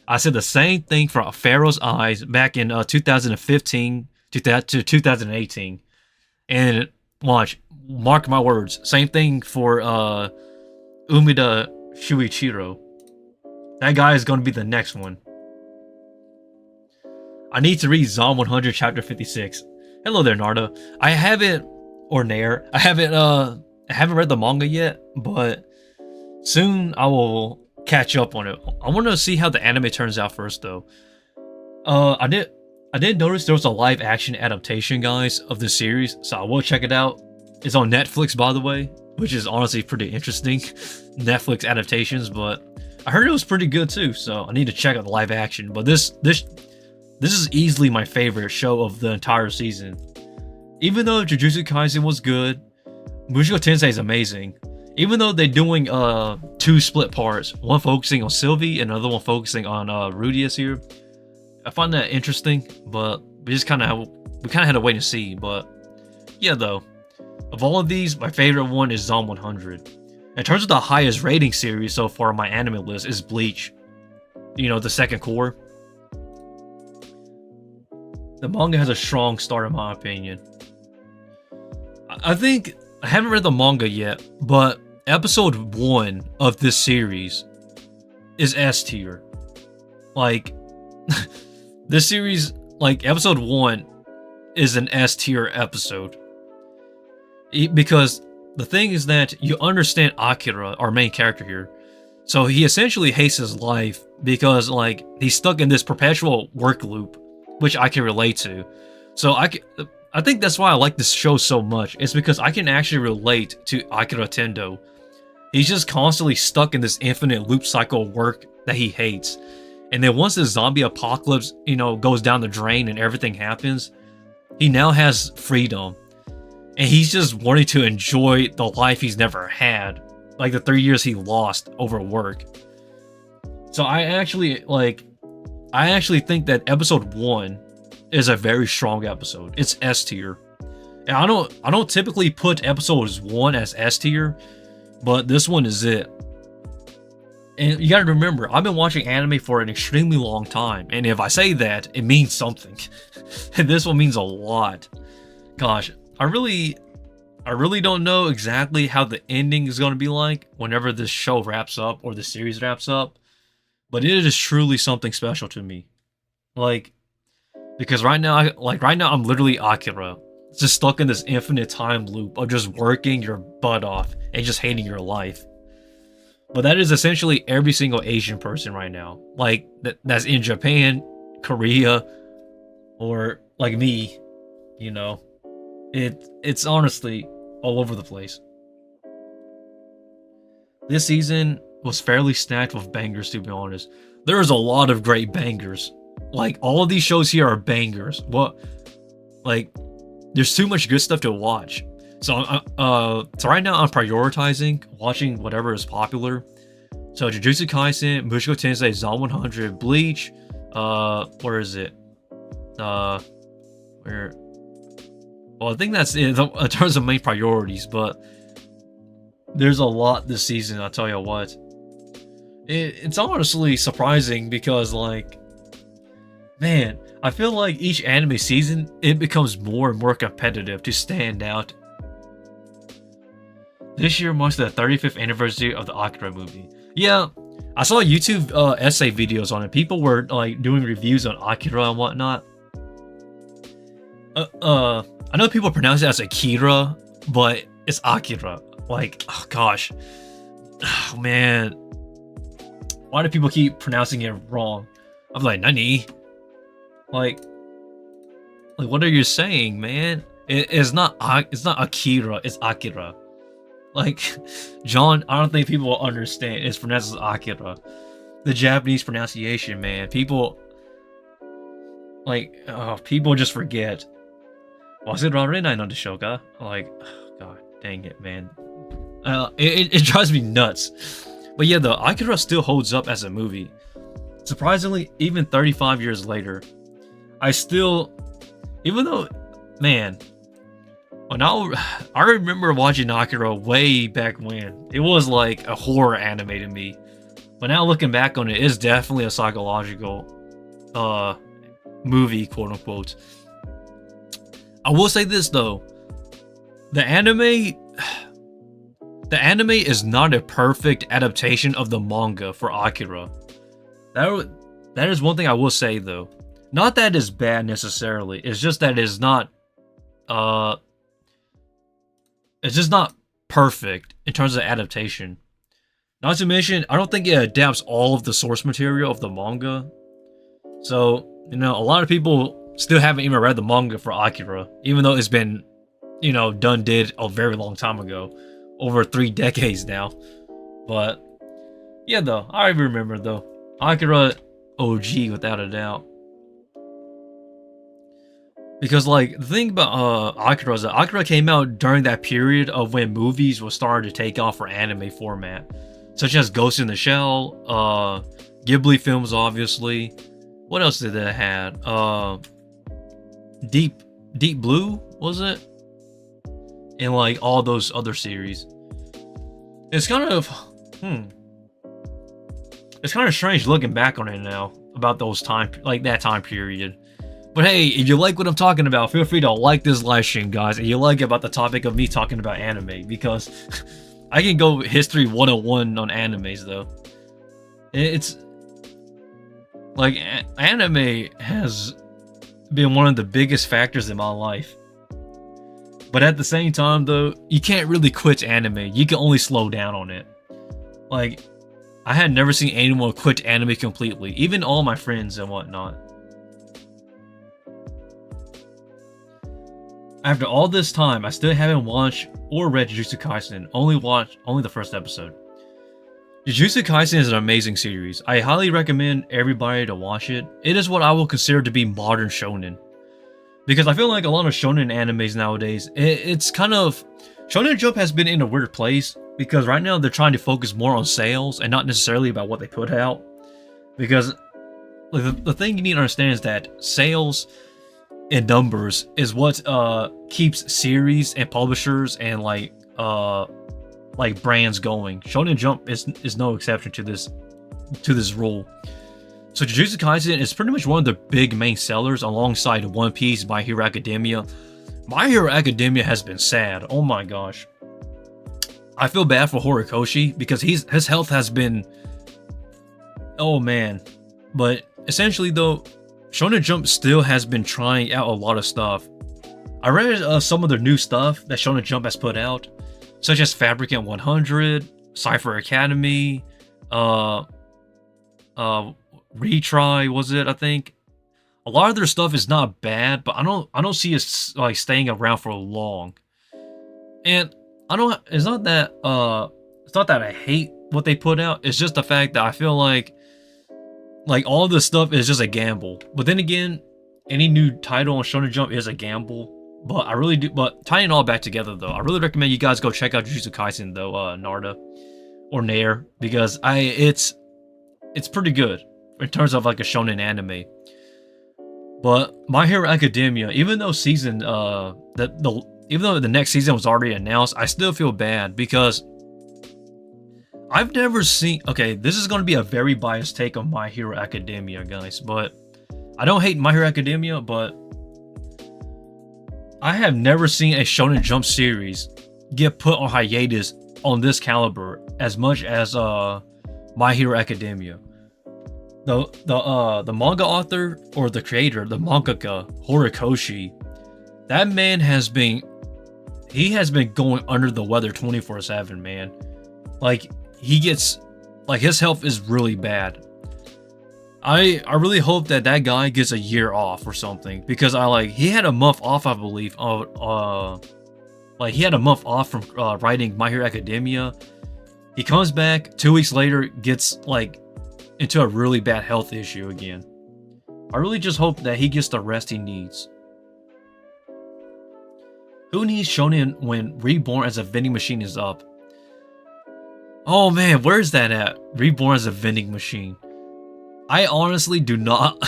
I said the same thing for Pharaoh's Eyes back in 2015 to 2018. And watch, mark my words. Same thing for Umida Shuichiro. That guy is going to be the next one. I need to read Zom 100 chapter 56. Hello there, Narda. I haven't read the manga yet, but soon I will catch up on it. I want to see how the anime turns out first, though. I did notice there was a live action adaptation, guys, of this series, so I will check it out. It's on Netflix, by the way, which is honestly pretty interesting. Netflix adaptations, but I heard it was pretty good too, so I need to check out the live action. But this is easily my favorite show of the entire season. Even though Jujutsu Kaisen was good, Mushoku Tensei is amazing. Even though they're doing 2 split parts, one focusing on Sylvie and another one focusing on Rudius here, I find that interesting. But we kind of had to wait and see. But yeah, though, of all of these, my favorite one is Zom 100. In terms of the highest rating series so far on my anime list is Bleach. You know, the second core. The manga has a strong start in my opinion. I think I haven't read the manga yet, but episode 1 of this series is S tier. Like, this series, like, episode 1 is an S tier episode. Because the thing is that you understand Akira, our main character here. So he essentially hates his life because, like, he's stuck in this perpetual work loop, which I can relate to. So I think that's why I like this show so much. It's because I can actually relate to Akira Tendo. He's just constantly stuck in this infinite loop cycle of work that he hates. And then once the zombie apocalypse, you know, goes down the drain and everything happens, he now has freedom. And he's just wanting to enjoy the life he's never had. Like the 3 years he lost over work. So I actually think that episode 1 is a very strong episode. It's S tier. And I don't typically put episodes 1 as S tier, but this one is it. And you gotta remember, I've been watching anime for an extremely long time, and if I say that, it means something. And this one means a lot. Gosh, I really don't know exactly how the ending is gonna be like whenever this show wraps up or the series wraps up, but it is truly something special to me. Like, because right now I'm literally Akira, just stuck in this infinite time loop of just working your butt off and just hating your life. But that is essentially every single Asian person right now. Like, that's in Japan, Korea, or like me, you know. It's honestly all over the place. This season was fairly stacked with bangers, to be honest. There's a lot of great bangers. Like, all of these shows here are bangers. What? Like, there's too much good stuff to watch. So right now I'm prioritizing watching whatever is popular. So Jujutsu Kaisen, Mushoku Tensei, Zom 100, Bleach, where is it? Where? Well, I think that's it in terms of main priorities, but there's a lot this season, I'll tell you what. It's honestly surprising because, like, man, I feel like each anime season, it becomes more and more competitive to stand out. This year marks the 35th anniversary of the Akira movie. Yeah, I saw YouTube essay videos on it. People were, like, doing reviews on Akira and whatnot. I know people pronounce it as Akira, but it's Akira. Like, oh gosh. Oh man. Why do people keep pronouncing it wrong? I'm like, Nani? Like, what are you saying, man? It's not Akira, it's Akira. Like, John, I don't think people will understand. It's pronounced as Akira. The Japanese pronunciation, man. People, like, people just forget. Was it Rarenai no Deshoka? Like, oh, god dang it, man. It drives me nuts. But yeah, the Akira still holds up as a movie. Surprisingly, even 35 years later, I still, even though, man, I remember watching Akira way back when. It was like a horror anime to me. But now looking back on it, it's definitely a psychological movie, quote unquote. I will say this though. The anime the anime is not a perfect adaptation of the manga for Akira. That is one thing I will say though. Not that it's bad necessarily. It's just that it's not uh it's just not perfect in terms of adaptation. Not to mention, I don't think it adapts all of the source material of the manga. So, you know, a lot of people still haven't even read the manga for Akira, even though it's been, you know, did a very long time ago. Over 3 decades now. But, yeah though, I remember though. Akira OG without a doubt. Because, like, the thing about Akira is that Akira came out during that period of when movies were starting to take off for anime format. Such as Ghost in the Shell, Ghibli films, obviously. What else did it have? Deep Blue, was it? And, like, all those other series. It's kind of, It's kind of strange looking back on it now, about those that time period. But hey, if you like what I'm talking about, feel free to like this live stream, guys. And you like about the topic of me talking about anime, because I can go history 101 on animes, though. It's like anime has been one of the biggest factors in my life. But at the same time, though, you can't really quit anime. You can only slow down on it. Like, I had never seen anyone quit anime completely, even all my friends and whatnot. After all this time, I still haven't watched or read Jujutsu Kaisen, only the first episode. Jujutsu Kaisen is an amazing series. I highly recommend everybody to watch it. It is what I will consider to be modern shonen. Because I feel like a lot of shonen animes nowadays, it's kind of... Shonen Jump has been in a weird place, because right now they're trying to focus more on sales and not necessarily about what they put out. Because the thing you need to understand is that sales and numbers is what keeps series and publishers and like brands going. Shonen Jump is no exception to this rule. So Jujutsu Kaisen is pretty much one of the big main sellers alongside One Piece, My Hero Academia. My Hero Academia has been sad. Oh my gosh. I feel bad for Horikoshi because his health has been, oh man. But essentially though, Shonen Jump still has been trying out a lot of stuff. I read some of the new stuff that Shonen Jump has put out, such as Fabricant 100, Cypher Academy, Retry, was it, I think? A lot of their stuff is not bad, but I don't see it like staying around for long. And it's not that I hate what they put out, it's just the fact that I feel like all this stuff is just a gamble. But then again, any new title on Shonen Jump is a gamble. But I really do. But tying it all back together, though, I really recommend you guys go check out Jujutsu Kaisen, though, Narda or Nair, because it's pretty good in terms of like a shonen anime. But My Hero Academia, even though even though the next season was already announced, I still feel bad because I've never seen... Okay, this is going to be a very biased take on My Hero Academia, guys, but I don't hate My Hero Academia, but I have never seen a Shonen Jump series get put on hiatus on this caliber as much as My Hero Academia. The manga author, or the creator, the mangaka, Horikoshi, that man has been going under the weather 24/7, man. Like, his health is really bad. I really hope that guy gets a year off or something, because he had a month off, I believe. He had a month off from writing My Hero Academia. He comes back 2 weeks later, gets into a really bad health issue again. I really just hope that he gets the rest he needs. Who needs shonen when Reborn as a vending machine is up? Oh man, where's that at? Reborn as a vending machine. I honestly do not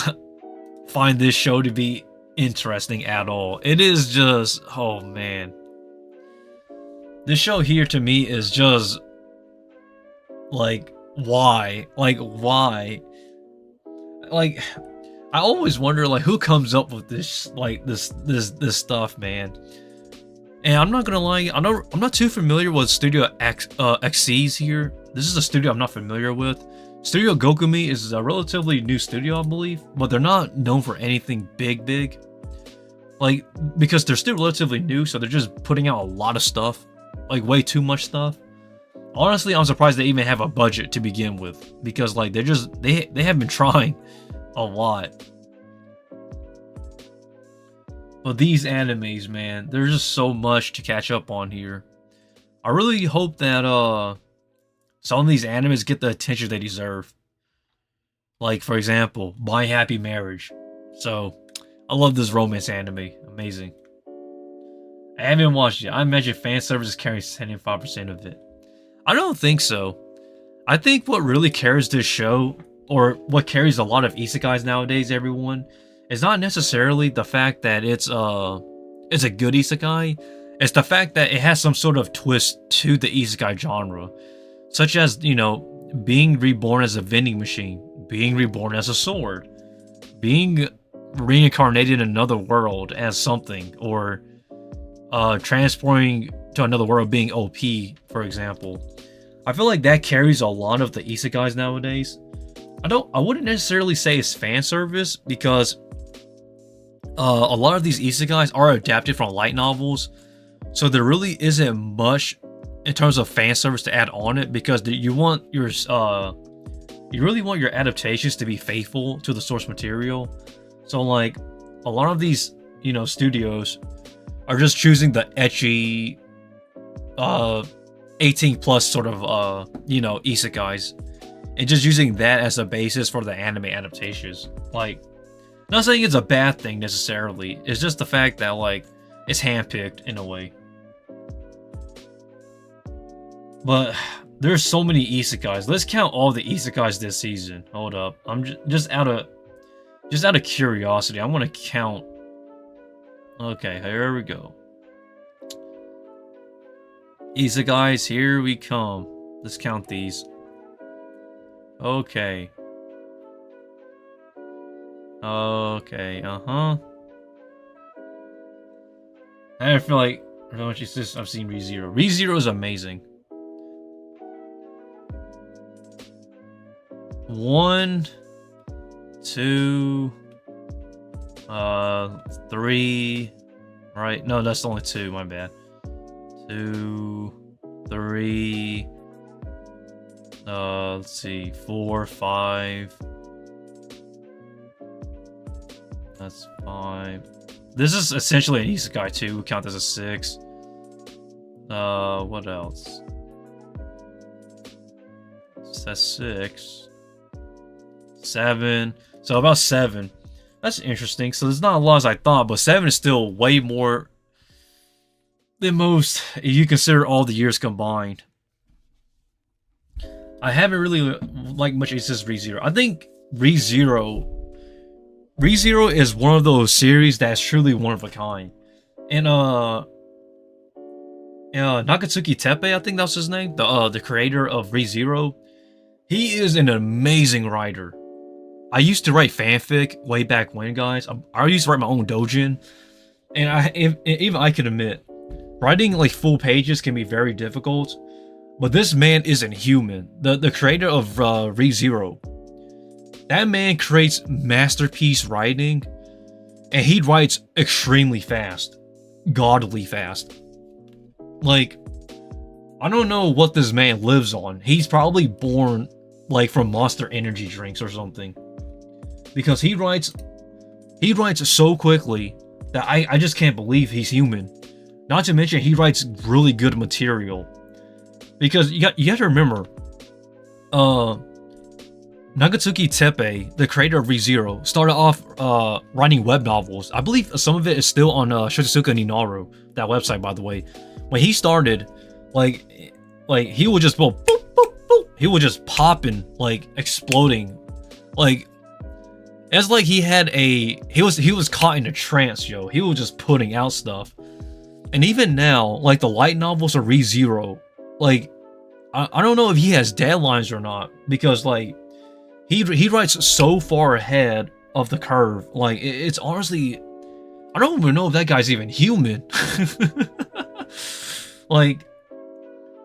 find this show to be interesting at all. It is just, oh man. This show here to me is just why? Why? I always wonder who comes up with this this stuff, man. And I'm not gonna lie, I'm not too familiar with Studio XC's here. This is a studio I'm not familiar with. Studio Gokumi is a relatively new studio, I believe, but they're not known for anything big. Like, because they're still relatively new, so they're just putting out a lot of stuff. Like, way too much stuff. Honestly, I'm surprised they even have a budget to begin with. Because, like, they have been trying a lot. But these animes, man, there's just so much to catch up on here. I really hope that, some of these animes get the attention they deserve. Like, for example, My Happy Marriage. So, I love this romance anime. Amazing. I haven't watched it. I imagine fan service is carrying 75% of it. I don't think so. I think what really carries this show, or what carries a lot of isekais nowadays, everyone, is not necessarily the fact that it's a good isekai. It's the fact that it has some sort of twist to the isekai genre. Such as, you know, being reborn as a vending machine, being reborn as a sword, being reincarnated in another world as something, or transporting to another world being OP, for example. I feel like that carries a lot of the isekais nowadays. I wouldn't necessarily say it's fan service, because a lot of these isekais are adapted from light novels, so there really isn't much in terms of fan service to add on it, because you really want your adaptations to be faithful to the source material. So, like, a lot of these, you know, studios are just choosing the ecchi 18 plus sort of you know, isekais, and just using that as a basis for the anime adaptations. Like, not saying it's a bad thing necessarily, it's just the fact that, like, it's handpicked in a way. But there's so many isekais. Let's count all the isekais this season. Hold up. I'm just out of curiosity, I want to count. Okay, here we go. Isekais, here we come. Let's count these. Okay. Okay, I feel like I've seen ReZero. ReZero is amazing. 1, 2, 3. Right? No, that's only 2. My bad. 2, 3. Let's see. 4, 5. That's 5. This is essentially an isekai too. We count as a 6. What else? That's 6. 7. So about 7. That's interesting. So there's not a lot as I thought, but 7 is still way more than most if you consider all the years combined. I haven't really liked much Aces ReZero. I think ReZero is one of those series that's truly one of a kind. And Nakatsuki Teppei, I think that's his name, the creator of ReZero. He is an amazing writer. I used to write fanfic way back when, guys. I used to write my own doujin, and even I can admit, writing like full pages can be very difficult. But this man isn't human. The creator of ReZero, that man creates masterpiece writing, and he writes extremely fast, godly fast. Like, I don't know what this man lives on. He's probably born like from Monster Energy drinks or something, because he writes so quickly that I just can't believe he's human. Not to mention he writes really good material. Because you have to remember, Nakatsuki Teppei, the creator of ReZero, started off writing web novels. I believe some of it is still on Shotsuka Ninaru, that website, by the way. When he started, like he would just go boop, boop, boop. He would just popping, like exploding, like it's like he was caught in a trance, yo. He was just putting out stuff, and even now, like the light novels of ReZero. Like, I don't know if he has deadlines or not, because like he writes so far ahead of the curve. Like it's honestly, I don't even know if that guy's even human. Like,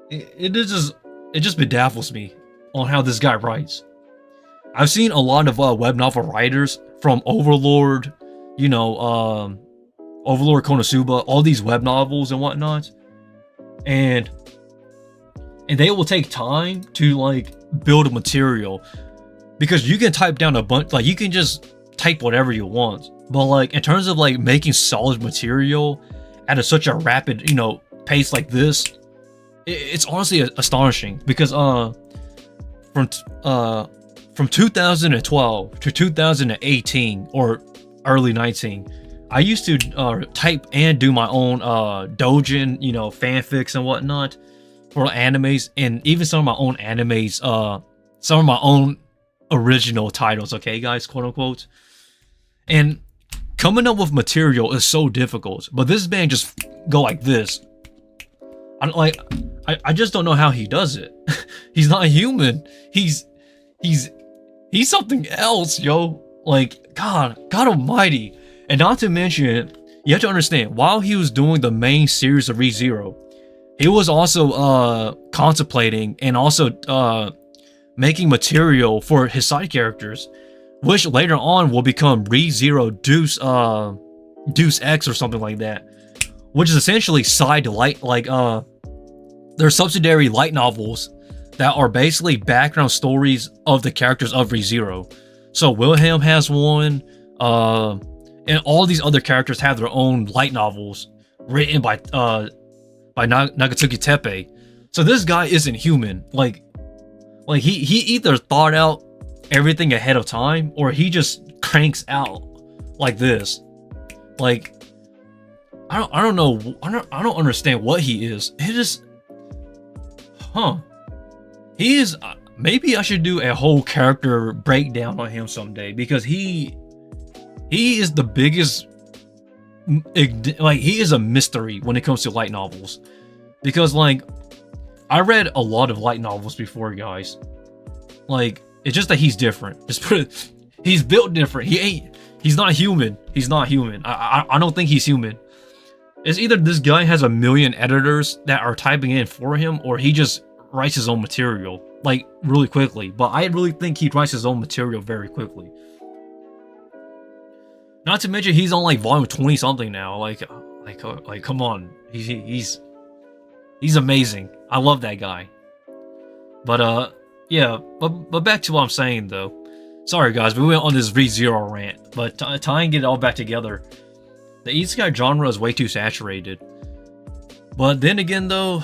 it just bedazzles me on how this guy writes. I've seen a lot of web novel writers from Overlord, you know, Overlord Konosuba, all these web novels and whatnot, and they will take time to like build a material, because you can type down a bunch, like you can just type whatever you want, but like in terms of like making solid material at such a rapid, you know, pace like this, it's honestly astonishing. Because from 2012 to 2018 or early 19, I used to type and do my own doujin, you know, fanfics and whatnot for animes, and even some of my own animes, some of my own original titles, okay guys, quote unquote. And coming up with material is so difficult, but this man just go like this. I just don't know how he does it. He's not human. He's something else, yo. Like, God almighty. And not to mention, you have to understand, while he was doing the main series of Re:Zero, he was also contemplating and also making material for his side characters, which later on will become Re:Zero Deuce X or something like that, which is essentially side light, like they're subsidiary light novels that are basically background stories of the characters of Re:Zero. So Wilhelm has one, and all these other characters have their own light novels written by Nagatsuki Teppei. So this guy isn't human. Like he either thought out everything ahead of time, or he just cranks out like this. Like, I don't know. I don't understand what he is. It is, he is. Maybe I should do a whole character breakdown on him someday, because he is the biggest. Like, he is a mystery when it comes to light novels, because like I read a lot of light novels before, guys. Like, it's just that he's different. Just put it. He's built different. He's not human. He's not human. I don't think he's human. It's either this guy has a million editors that are typing in for him, or he just writes his own material, like, really quickly. But I really think he writes his own material very quickly. Not to mention, he's on like volume 20 something now. Like come on. He's amazing. I love that guy. But yeah, but back to what I'm saying though. Sorry guys, we went on this Re:Zero rant, but tying it all back together, the isekai genre is way too saturated. But then again though,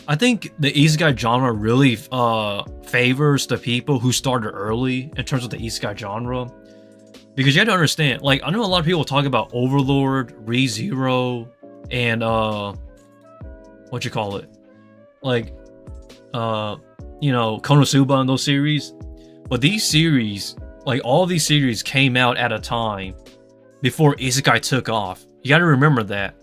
I think the isekai genre really favors the people who started early in terms of the isekai genre. Because you have to understand, like, I know a lot of people talk about Overlord, Re:Zero, and what you call it? Like, you know, Konosuba and those series. But these series, like, all these series came out at a time before isekai took off. You gotta remember that.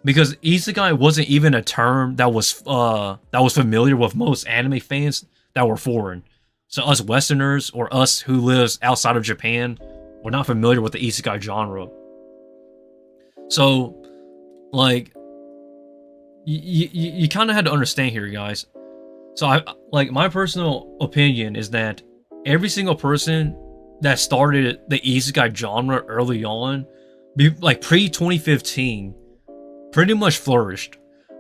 Because isekai wasn't even a term that was familiar with most anime fans that were foreign. So us Westerners, or us who lives outside of Japan, we're not familiar with the isekai genre. So, like, you kind of had to understand here, guys. So, my personal opinion is that every single person that started the isekai genre early on, like pre-2015, pretty much flourished.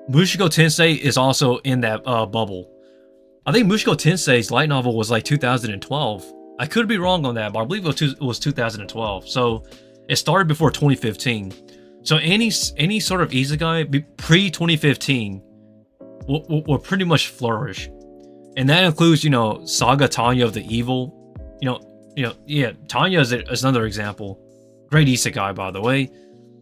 Mushoku Tensei is also in that bubble. I think Mushoku Tensei's light novel was like 2012. I could be wrong on that, but I believe it was 2012. So it started before 2015. So any sort of isekai pre-2015 will pretty much flourish, and that includes, you know, Saga Tanya of the Evil. You know, yeah, Tanya is another example. Great isekai, by the way.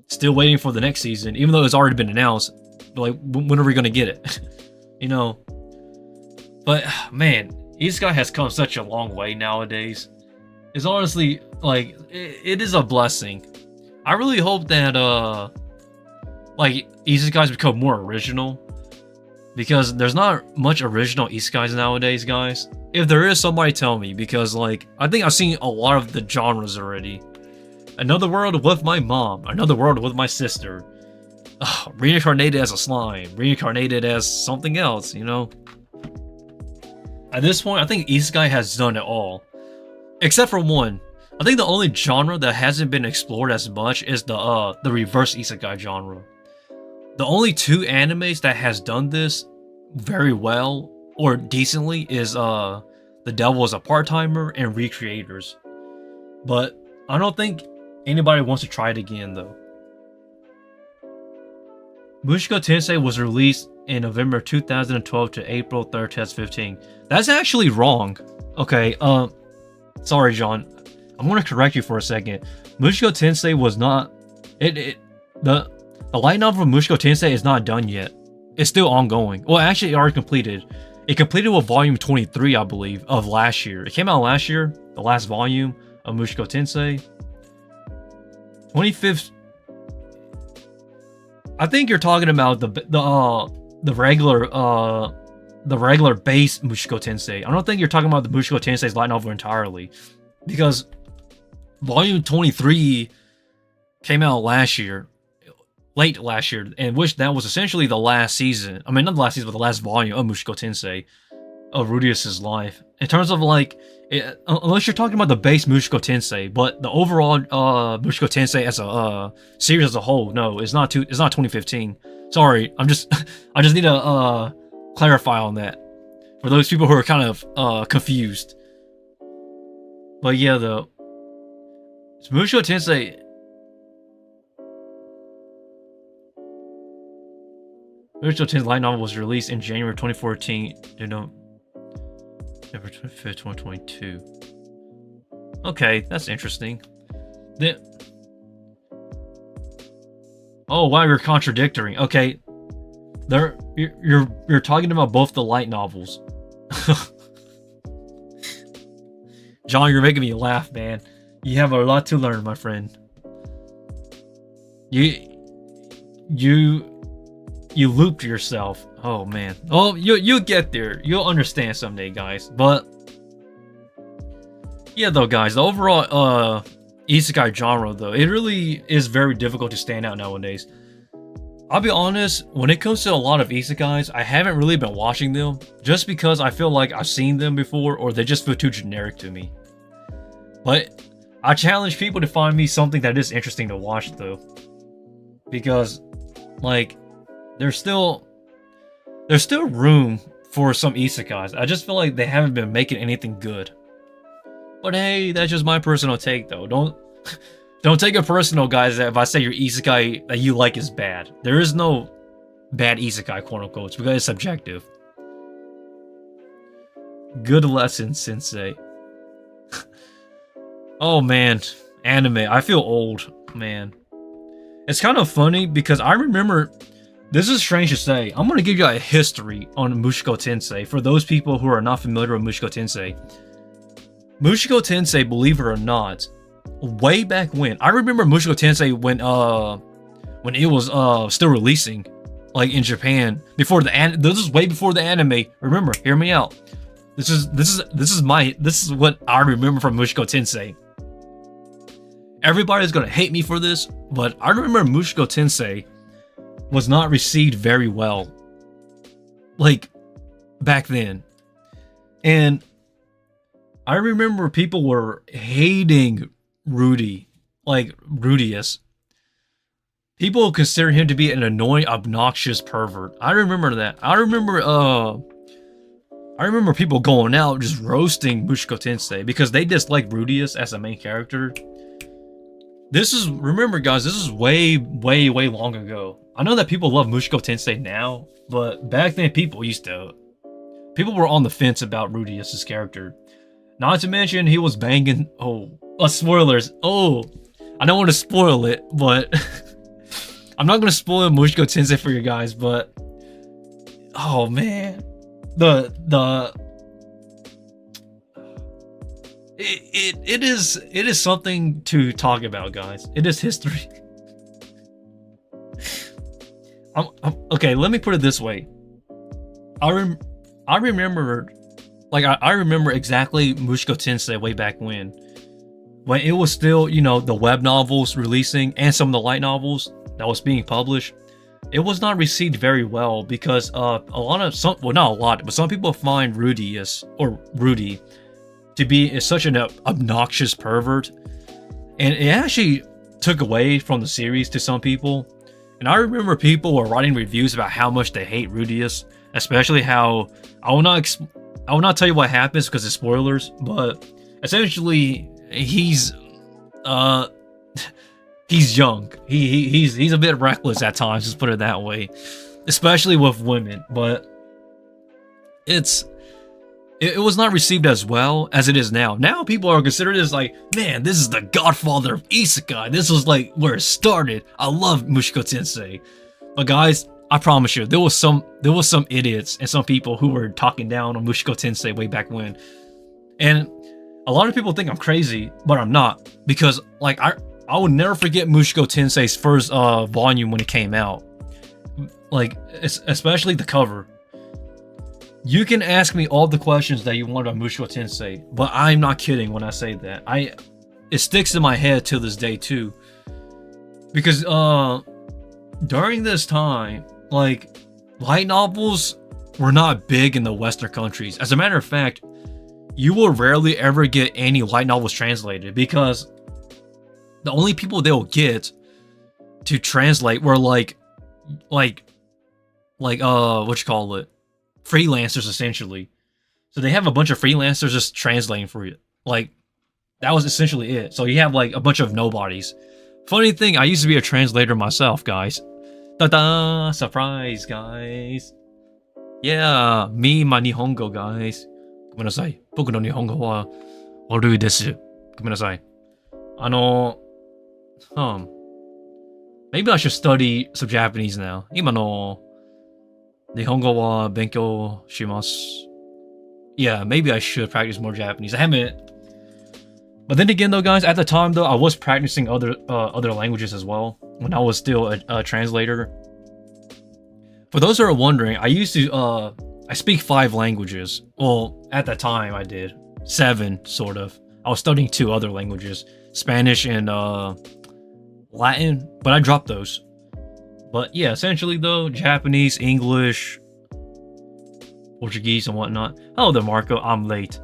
Still waiting for the next season, even though it's already been announced. Like, when are we gonna get it? You know. But man, isekai has come such a long way nowadays. It's honestly, like, it is a blessing. I really hope that like, isekais become more original, because there's not much original isekais nowadays, guys. If there is, somebody tell me, because like, I think I've seen a lot of the genres already. Another World with my mom, Another World with my sister, reincarnated as a slime, reincarnated as something else, you know? At this point, I think Isekai has done it all. Except for one. I think the only genre that hasn't been explored as much is the reverse Isekai genre. The only two animes that has done this very well or decently is The Devil is a Part-Timer and Recreators. But I don't think anybody wants to try it again though. Mushoku Tensei was released in November 2012 to April 3rd, 2015. That's actually wrong. Okay, sorry, John. I'm gonna correct you for a second. Mushoku Tensei was not. The light novel of Mushoku Tensei is not done yet. It's still ongoing. Well, actually, it already completed. It completed with volume 23, I believe, of last year. It came out last year, the last volume of Mushoku Tensei. 25th. I think you're talking about the regular base Mushoku Tensei. I don't think you're talking about the Mushoku Tensei's light novel entirely, because volume 23 came out last year, late last year, and which that was essentially the last season. I mean, not the last season, but the last volume of Mushoku Tensei, of Rudeus's life. In terms of like, unless you're talking about the base Mushoku Tensei, but the overall Mushoku Tensei as a series as a whole, no, it's not 2015. Sorry, I just need to clarify on that for those people who are kind of confused. But yeah, though, Mushoku Tensei. Mushoku Tensei light novel was released in January 2014. November 25th, 2022. Okay, that's interesting. Oh wow, you're contradicting. Okay, you're talking about both the light novels. John, you're making me laugh, man. You have a lot to learn, my friend. You looped yourself. Oh man. Oh, you'll get there. You'll understand someday, guys. But yeah, though, guys, the overall isekai genre, though, it really is very difficult to stand out nowadays. I'll be honest, when it comes to a lot of isekais, I haven't really been watching them just because I feel like I've seen them before or they just feel too generic to me. But I challenge people to find me something that is interesting to watch, though, because like there's still room for some isekais. I just feel like they haven't been making anything good. But hey, that's just my personal take, though. Don't take it personal, guys, if I say your isekai that you like is bad. There is no bad isekai, quote unquote, because it's subjective. Good lesson, Sensei. Oh man, anime. I feel old, man. It's kind of funny because I remember. This is strange to say. I'm going to give you a history on Mushoku Tensei for those people who are not familiar with Mushoku Tensei. Mushoku Tensei, believe it or not, way back when, I remember Mushoku Tensei when it was still releasing, like in Japan, before the this is way before the anime. Remember, hear me out. This is what I remember from Mushoku Tensei. Everybody's gonna hate me for this, but I remember Mushoku Tensei was not received very well, like, back then. And I remember people were hating Rudeus. People consider him to be an annoying, obnoxious pervert. I remember that. I remember people going out just roasting Mushoku Tensei because they dislike Rudeus as a main character. Remember guys, this is way long ago. I know that people love Mushoku Tensei now, but back then people were on the fence about Rudeus's character. Not to mention he was banging, spoilers. Oh, I don't want to spoil it, but I'm not going to spoil Mushoku Tensei for you guys, but oh man, it is something to talk about, guys. It is history. Okay, let me put it this way. I remember exactly Mushoku Tensei way back when it was still, the web novels releasing and some of the light novels that was being published. it was not received very well because a lot of some, well, not a lot, but some people find Rudy to be such an obnoxious pervert, and it actually took away from the series to some people. And I remember people were writing reviews about how much they hate Rudius, especially how I will not tell you what happens because it's spoilers, but essentially he's he's young. He's a bit reckless at times, just put it that way, especially with women. But it was not received as well as it is now. Now people are considered as like, man, this is the godfather of isekai. This was like where it started. I love Mushoku Tensei. But guys, I promise you, there was some idiots and some people who were talking down on Mushoku Tensei way back when. And a lot of people think I'm crazy, but I'm not, because like I will never forget Mushoku Tensei's first volume when it came out. Like especially the cover. You can ask me all the questions that you want about Mushoku Tensei, but I'm not kidding when I say that. It sticks in my head till this day too. Because during this time, like, light novels were not big in the Western countries. As a matter of fact, you will rarely ever get any light novels translated, because the only people they'll get to translate were like what you call it? Freelancers, essentially. So they have a bunch of freelancers just translating for you. Like, that was essentially it. So you have like a bunch of nobodies. Funny thing, I used to be a translator myself, guys. Ta-da! Surprise, guys. Yeah, me, my Nihongo, guys. ごめんなさい。僕の日本語は悪いです。ごめんなさい。Maybe I should study some Japanese now. 今の日本語は勉強します。Yeah, maybe I should practice more Japanese. I haven't. But then again, though, guys, at the time, though, I was practicing other languages as well when I was still a translator. For those who are wondering, I used to I speak 5 languages. Well, at that time, I did 7, sort of. I was studying 2 other languages, Spanish and Latin, but I dropped those. But yeah, essentially though, Japanese, English, Portuguese, and whatnot. Hello there, Marco. I'm late.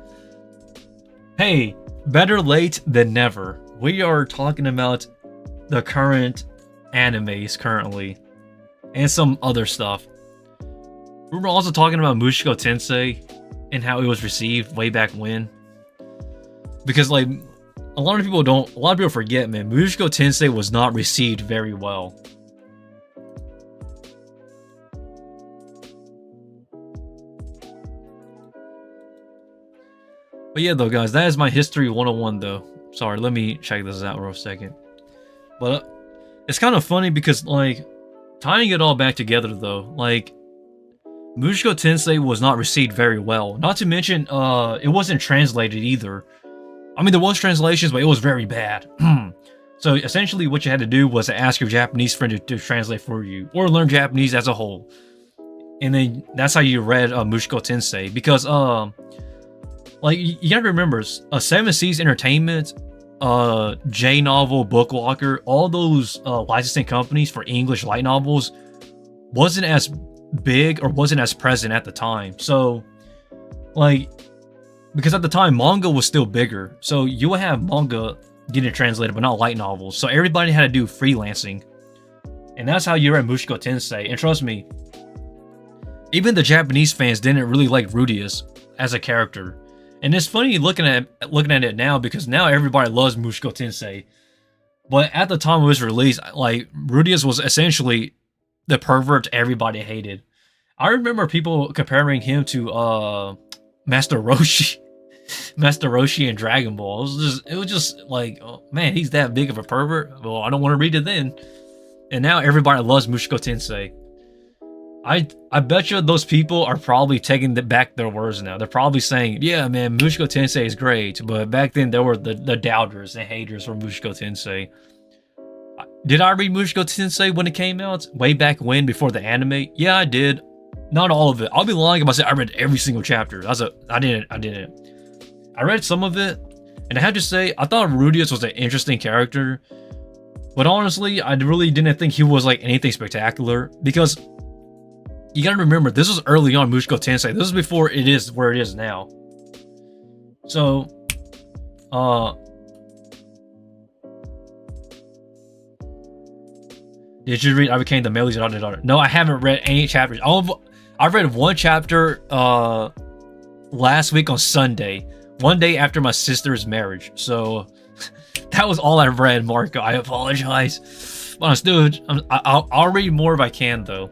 Hey, better late than never. We are talking about the current animes currently, and some other stuff. We were also talking about Mushoku Tensei and how it was received way back when. Because like, a lot of people forget, man, Mushoku Tensei was not received very well. But yeah, though, guys, that is my history 101, though. Sorry, let me check this out for a second. But it's kind of funny because, like, tying it all back together, though, like, Mushoku Tensei was not received very well. Not to mention, it wasn't translated either. I mean, there was translations, but it was very bad. So essentially, what you had to do was to ask your Japanese friend to translate for you, or learn Japanese as a whole. And then that's how you read Mushoku Tensei, because like, you gotta remember, 7 Seas Entertainment, J-Novel, Bookwalker, all those licensing companies for English light novels wasn't as big or wasn't as present at the time. So, like, because at the time, manga was still bigger. So you would have manga getting translated, but not light novels. So everybody had to do freelancing. And that's how you read Mushoku Tensei. And trust me, even the Japanese fans didn't really like Rudius as a character. And it's funny looking at it now, because now everybody loves Mushoku Tensei. But at the time it was released, like, Rudius was essentially the pervert everybody hated. I remember people comparing him to Master Roshi. Master Roshi in Dragon Ball. It was just like, oh, man, he's that big of a pervert? Well, I don't want to read it then. And now everybody loves Mushoku Tensei. I bet you those people are probably taking back their words now. They're probably saying, yeah, man, Mushoku Tensei is great. But back then, there were the doubters and haters for Mushoku Tensei. Did I read Mushoku Tensei when it came out? Way back when, before the anime? Yeah, I did. Not all of it. I'll be lying if I say I read every single chapter. I didn't. I read some of it, and I had to say, I thought Rudius was an interesting character. But honestly, I really didn't think he was like anything spectacular because you gotta remember this was early on Mushoku Tensei. This is before it is where it is now. So, did you read I Became the Melee's Daughter? No, I haven't read any chapters. I've read one chapter last week on Sunday, one day after my sister's marriage. So that was all I read, Marco. I apologize. But I'll read more if I can though,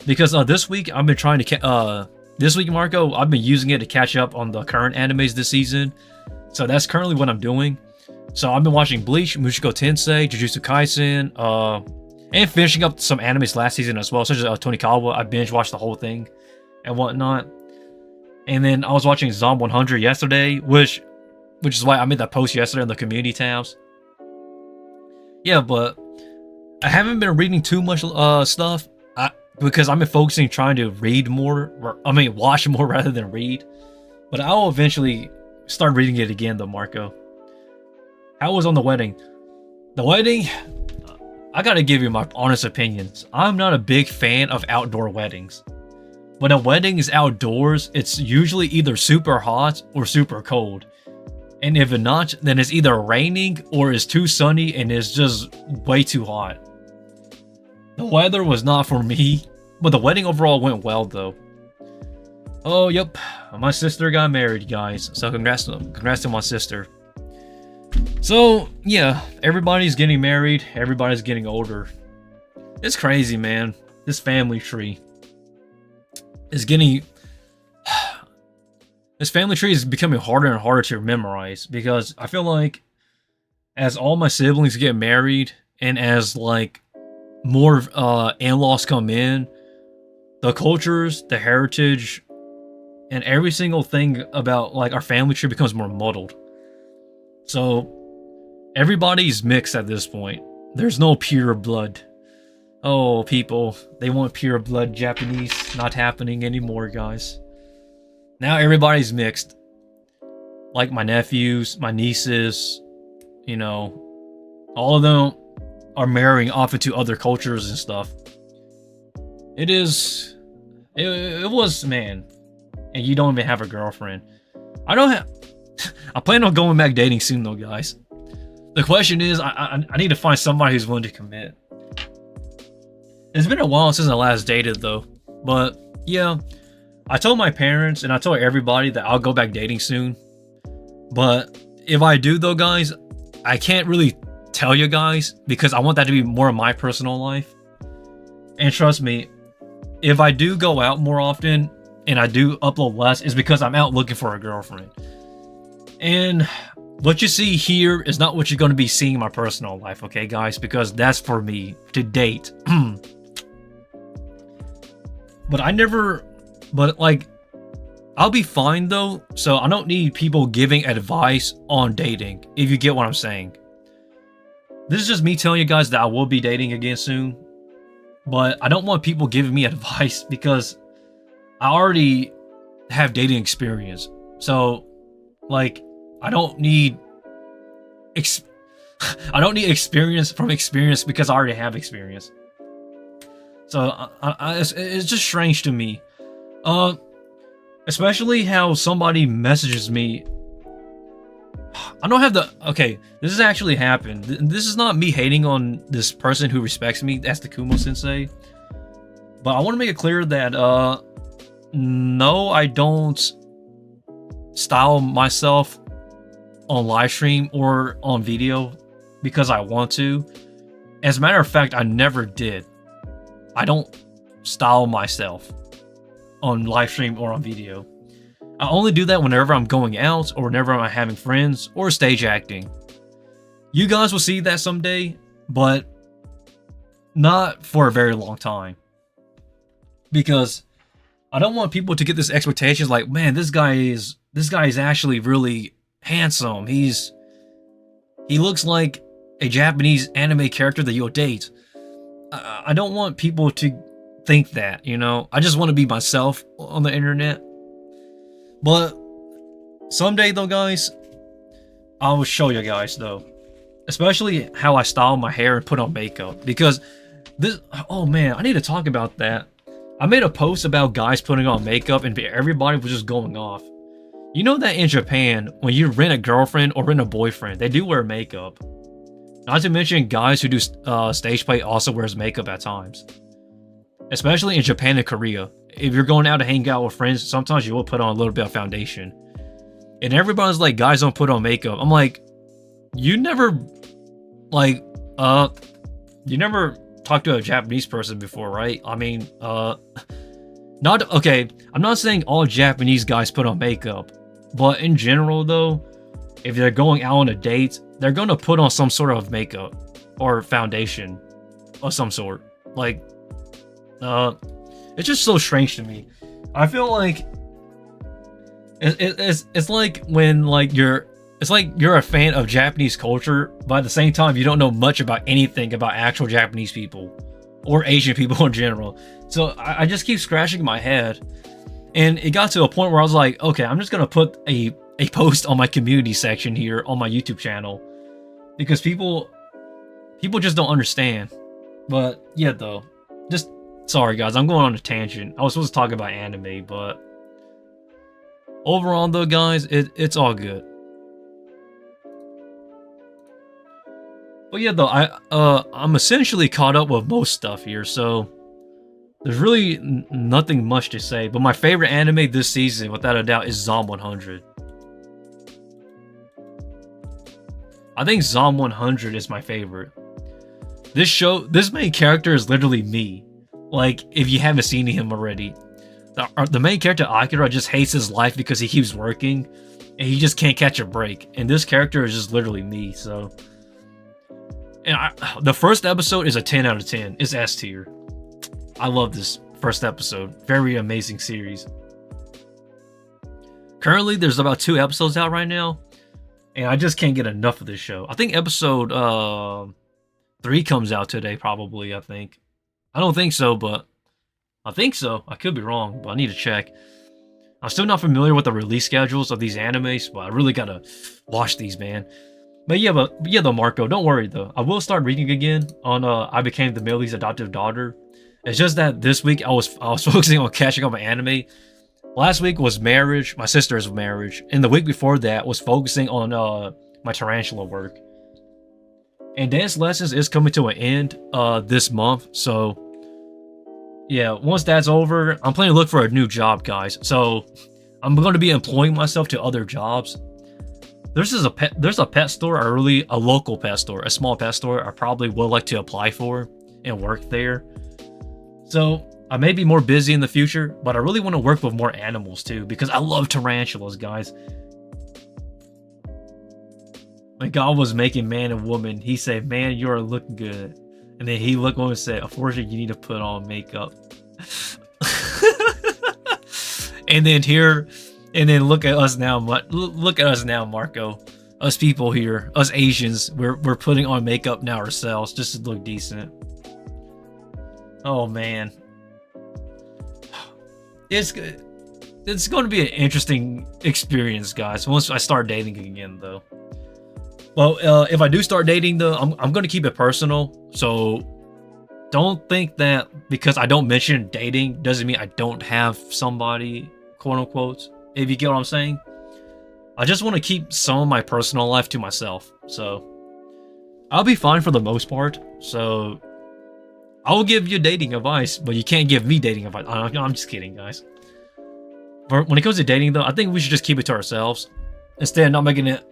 because this week I've been trying to this week, Marco, I've been using it to catch up on the current animes this season. So that's currently what I'm doing. So I've been watching Bleach, Mushoku Tensei, Jujutsu Kaisen, and finishing up some animes last season as well, such as Tonikawa. I binge watched the whole thing and whatnot. And then I was watching Zom 100 yesterday, which is why I made that post yesterday in the community tabs. Yeah, but I haven't been reading too much stuff because I've been focusing trying to read more. Watch more rather than read. But I will eventually start reading it again, though, Marco. How was on the wedding? The wedding, I gotta give you my honest opinions. I'm not a big fan of outdoor weddings. When a wedding is outdoors, it's usually either super hot or super cold. And if it's not, then it's either raining or it's too sunny and it's just way too hot. The weather was not for me, but the wedding overall went well though. Oh, yep. My sister got married, guys. So congrats to my sister. So, yeah, everybody's getting married, everybody's getting older. It's crazy, man. This family tree is getting... This family tree is becoming harder and harder to memorize because I feel like as all my siblings get married and as, like, more in-laws come in, the cultures, the heritage, and every single thing about, like, our family tree becomes more muddled. So... everybody's mixed at this point. There's no pure blood. Oh, people, they want pure blood Japanese. Not happening anymore, guys. Now everybody's mixed. Like my nephews, my nieces, you know, all of them are marrying off into other cultures and stuff. It was, man. And you don't even have a girlfriend. I plan on going back dating soon though, guys. The question is, I need to find somebody who's willing to commit. It's been a while since I last dated, though. But, yeah, I told my parents and I told everybody that I'll go back dating soon. But if I do, though, guys, I can't really tell you guys because I want that to be more of my personal life. And trust me, if I do go out more often and I do upload less, it's because I'm out looking for a girlfriend. And... what you see here is not what you're going to be seeing in my personal life, okay, guys? Because that's for me to date. But like, I'll be fine though. So I don't need people giving advice on dating, if you get what I'm saying. This is just me telling you guys that I will be dating again soon. But I don't want people giving me advice because I already have dating experience. So, like, I don't need experience from experience because I already have experience. So it's just strange to me. Especially how somebody messages me. I don't have the... okay, this has actually happened. This is not me hating on this person who respects me. That's the Kumo Sensei. But I want to make it clear that no, I don't style myself on live stream or on video because I want to. As a matter of fact, I never did. I don't style myself on live stream or on video. I only do that whenever I'm going out or whenever I'm having friends or stage acting. You guys will see that someday, but not for a very long time. Because I don't want people to get this expectations like, man, this guy is actually really handsome. He looks like a Japanese anime character that you'll date. I don't want people to think that, you know. I just want to be myself on the internet. But someday though, guys, I will show you guys though. especially how I style my hair and put on makeup. Because this, oh man, I need to talk about that. I made a post about guys putting on makeup and everybody was just going off. You know that in Japan, when you rent a girlfriend or rent a boyfriend, they do wear makeup. Not to mention guys who do stage play also wears makeup at times. Especially in Japan and Korea. If you're going out to hang out with friends, sometimes you will put on a little bit of foundation. And everybody's like, guys don't put on makeup. I'm like, you never, like, you never talked to a Japanese person before, right? I mean, not, okay, I'm not saying all Japanese guys put on makeup. But in general, though, if they're going out on a date, they're going to put on some sort of makeup or foundation of some sort. Like, it's just so strange to me. I feel like it's like when like you're a fan of Japanese culture, but at the same time you don't know much about anything about actual Japanese people or Asian people in general. So I just keep scratching my head. And it got to a point where I was like, okay, I'm just gonna put a post on my community section here on my YouTube channel because people just don't understand. But yeah, though, just sorry guys, I'm going on a tangent. I was supposed to talk about anime, but overall though, guys, it's all good. But yeah, though, I'm essentially caught up with most stuff here, so there's really nothing much to say, but my favorite anime this season, without a doubt, is Zom 100. I think Zom 100 is my favorite. This main character is literally me. Like, if you haven't seen him already. The main character, Akira, just hates his life because he keeps working, and he just can't catch a break. And this character is just literally me, so... And the first episode is a 10 out of 10. It's S tier. I love this first episode. Very amazing series. Currently, there's about 2 episodes out right now, and I just can't get enough of this show. I think episode 3 comes out today, probably, I think. I don't think so, but I think so. I could be wrong, but I need to check. I'm still not familiar with the release schedules of these animes, but I really gotta watch these, man. But yeah, though, Marco, don't worry, though. I will start reading again on I Became the Millie's Adoptive Daughter. It's just that this week I was focusing on catching up on anime. Last week was Marriage, my sister's marriage, and the week before that was focusing on my Tarantula work. And Dance Lessons is coming to an end this month, so yeah, once that's over, I'm planning to look for a new job, guys. So I'm going to be employing myself to other jobs. There's a pet store, a local pet store, a small pet store I probably would like to apply for and work there. So I may be more busy in the future, but I really want to work with more animals too, because I love tarantulas, guys. When God was making man and woman, he said, man, you're looking good. And then he looked over and said, unfortunately, you need to put on makeup. And then look at us now. Look at us now, Marco. Us people here, us Asians, we're putting on makeup now ourselves just to look decent. Oh man, it's going to be an interesting experience, guys. Once I start dating again, though. Well, if I do start dating, though, I'm going to keep it personal. So don't think that because I don't mention dating doesn't mean I don't have somebody, quote unquote. If you get what I'm saying. I just want to keep some of my personal life to myself. So I'll be fine for the most part. So I will give you dating advice, but you can't give me dating advice. I'm just kidding, guys. But when it comes to dating, though, I think we should just keep it to ourselves instead of making it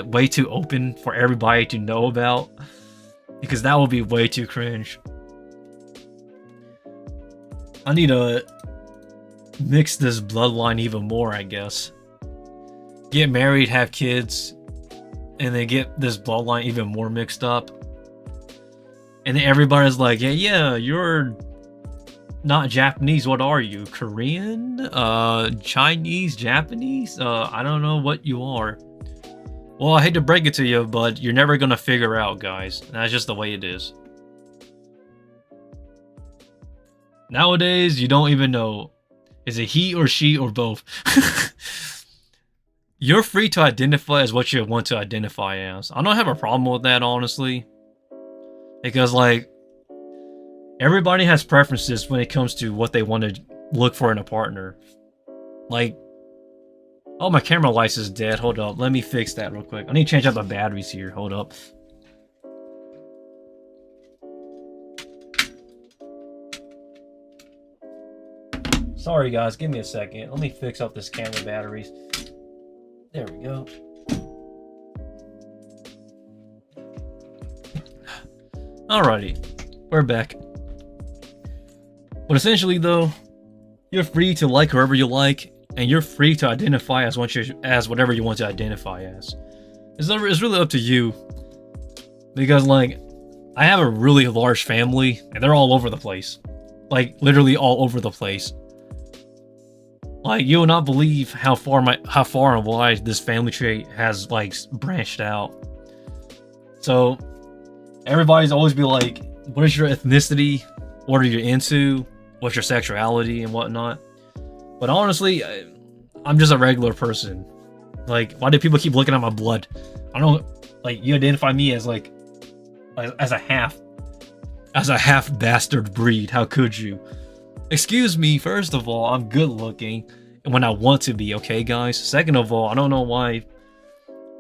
way too open for everybody to know about, because that would be way too cringe. I need to mix this bloodline even more, I guess. Get married, have kids, and then get this bloodline even more mixed up. And then everybody's like, yeah, you're not Japanese. What are you? Korean? Chinese? Japanese? I don't know what you are. Well, I hate to break it to you, but you're never gonna figure out, guys. That's just the way it is. Nowadays, you don't even know. Is it he or she or both? you're free to identify as what you want to identify as. I don't have a problem with that, honestly. Because, like, everybody has preferences when it comes to what they want to look for in a partner. Like, oh, my camera light is dead. Hold up. Let me fix that real quick. I need to change out the batteries here. Hold up. Sorry, guys. Give me a second. Let me fix up this camera batteries. There we go. Alrighty. We're back. But essentially, though, you're free to like whoever you like, and you're free to identify as whatever you want to identify as. It's really up to you. Because, like, I have a really large family, and they're all over the place. Like, literally all over the place. Like, you will not believe how far and wide this family tree has, like, branched out. So, everybody's always be like, what is your ethnicity? What are you into? What's your sexuality and whatnot? But honestly, I'm just a regular person. Like, why do people keep looking at my blood? I don't, like, you identify me as, like, as a half bastard breed. How could you? Excuse me, first of all, I'm good looking when I want to be, okay, guys? Second of all, I don't know why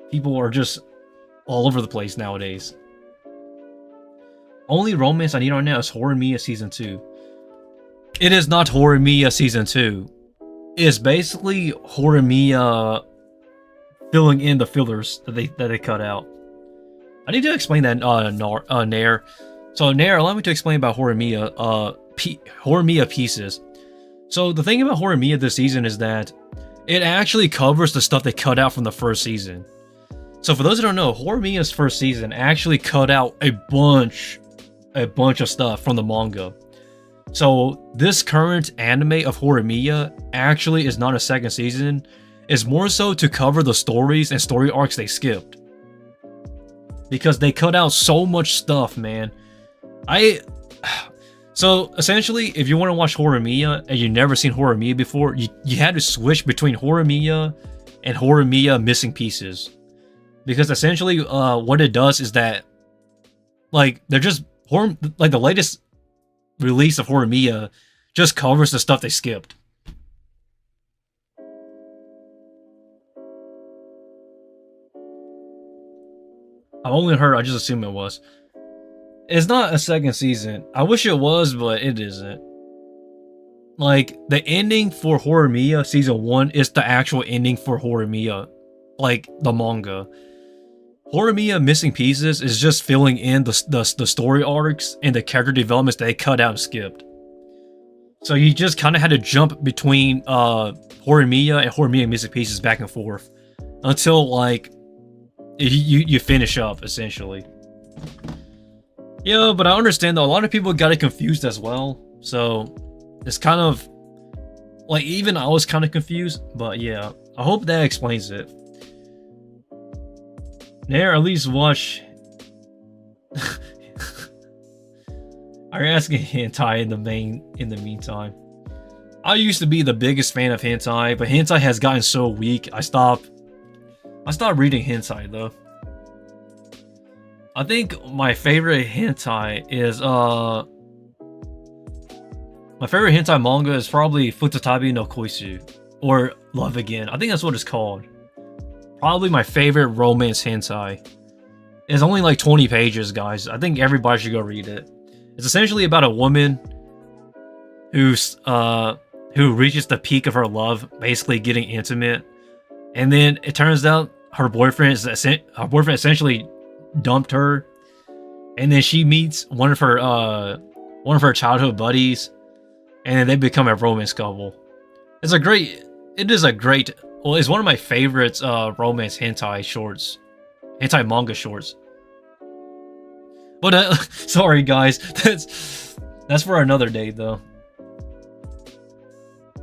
people are just all over the place nowadays. Only romance I need right now is Horimiya Season 2. It is not Horimiya Season 2. It's basically Horimiya filling in the fillers that they cut out. I need to explain that, Nair. So, Nair, allow me to explain about Horimiya, Horimiya pieces. So, the thing about Horimiya this season is that it actually covers the stuff they cut out from the first season. So, for those who don't know, Horimiya's first season actually cut out a bunch of stuff from the manga. So, this current anime of Horimiya actually is not a second season. It's more so to cover the stories and story arcs they skipped. Because they cut out so much stuff, man. So, essentially, if you want to watch Horimiya and you've never seen Horimiya before, you had to switch between Horimiya and Horimiya Missing Pieces. Because essentially, what it does is that, like, they're just, like, the latest release of Horimiya just covers the stuff they skipped. I've only heard, I just assume it was. It's not a second season. I wish it was, but it isn't. Like, the ending for Horimiya Season 1 is the actual ending for Horimiya. Like, the manga. Horimiya Missing Pieces is just filling in the story arcs and the character developments they cut out and skipped. So you just kind of had to jump between Horimiya and Horimiya Missing Pieces back and forth. Until, like, you finish up, essentially. Yeah, but I understand though, a lot of people got it confused as well. So, it's kind of, like, even I was kind of confused. But yeah, I hope that explains it. Nair, at least watch. Are you asking hentai in the meantime? I used to be the biggest fan of hentai, but hentai has gotten so weak, I stopped reading hentai though. I think my favorite hentai is my favorite hentai manga is probably Futatabi no Koisu or Love Again. I think that's what it's called. Probably my favorite romance hentai. It's only like 20 pages, guys. I think everybody should go read it. It's essentially about a woman who reaches the peak of her love, basically getting intimate, and then it turns out her boyfriend essentially dumped her, and then she meets one of her childhood buddies, and then they become a romance couple. It's one of my favorite romance hentai manga shorts. But sorry guys, that's for another day though.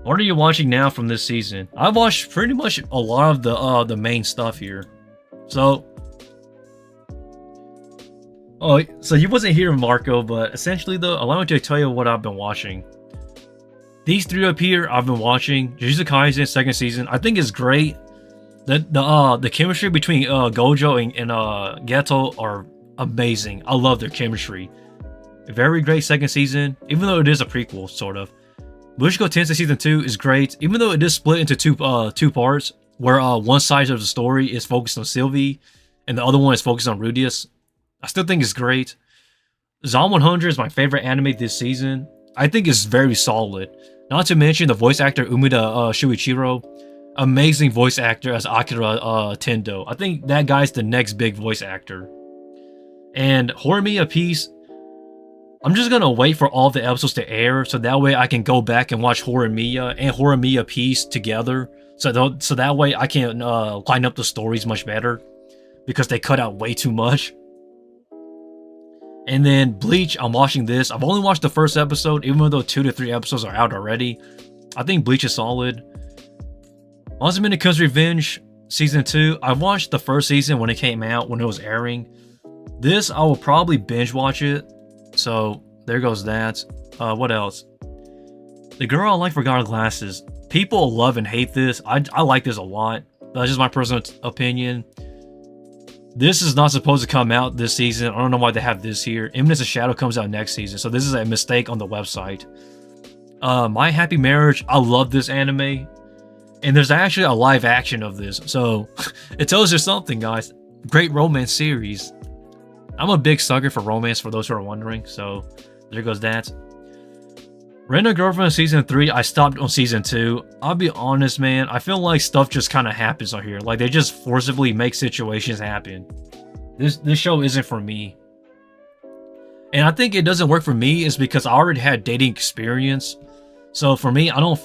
What are you watching now from this season? I've watched pretty much a lot of the main stuff here. So you wasn't here, Marco, but essentially though, allow me to tell you what I've been watching. These three up here I've been watching. Jujutsu Kaisen second season. I think it's great. The chemistry between Gojo and Geto are amazing. I love their chemistry. Very great second season, even though it is a prequel, sort of. Mushoku Tensei Season 2 is great, even though it is split into two parts, where one side of the story is focused on Sylvie, and the other one is focused on Rudius. I still think it's great. Zom 100 is my favorite anime this season. I think it's very solid. Not to mention the voice actor Umida Shuichiro. Amazing voice actor as Akira Tendo. I think that guy's the next big voice actor. And Horimiya Peace, I'm just gonna wait for all the episodes to air, so that way I can go back and watch Horimiya and Horimiya Peace together. So that way I can line up the stories much better, because they cut out way too much. And then Bleach, I'm watching this. I've only watched the first episode, even though 2 to 3 episodes are out already. I think Bleach is solid. Monster Comes Revenge Season 2. I watched the first season when it came out, when it was airing. This, I will probably binge watch it. So, there goes that. What else? The Girl I Like Forgot Her Glasses. People love and hate this. I like this a lot. That's just my personal opinion. This is not supposed to come out this season. I don't know why they have this here. Imminence of Shadow comes out next season. So, this is a mistake on the website. My Happy Marriage. I love this anime. And there's actually a live action of this. So, it tells you something, guys. Great romance series. I'm a big sucker for romance, for those who are wondering. So, there goes that. Rent a Girlfriend Season 3. I stopped on Season 2. I'll be honest, man. I feel like stuff just kind of happens on here. Like, they just forcibly make situations happen. This show isn't for me. And I think it doesn't work for me is because I already had dating experience. So, for me, I don't really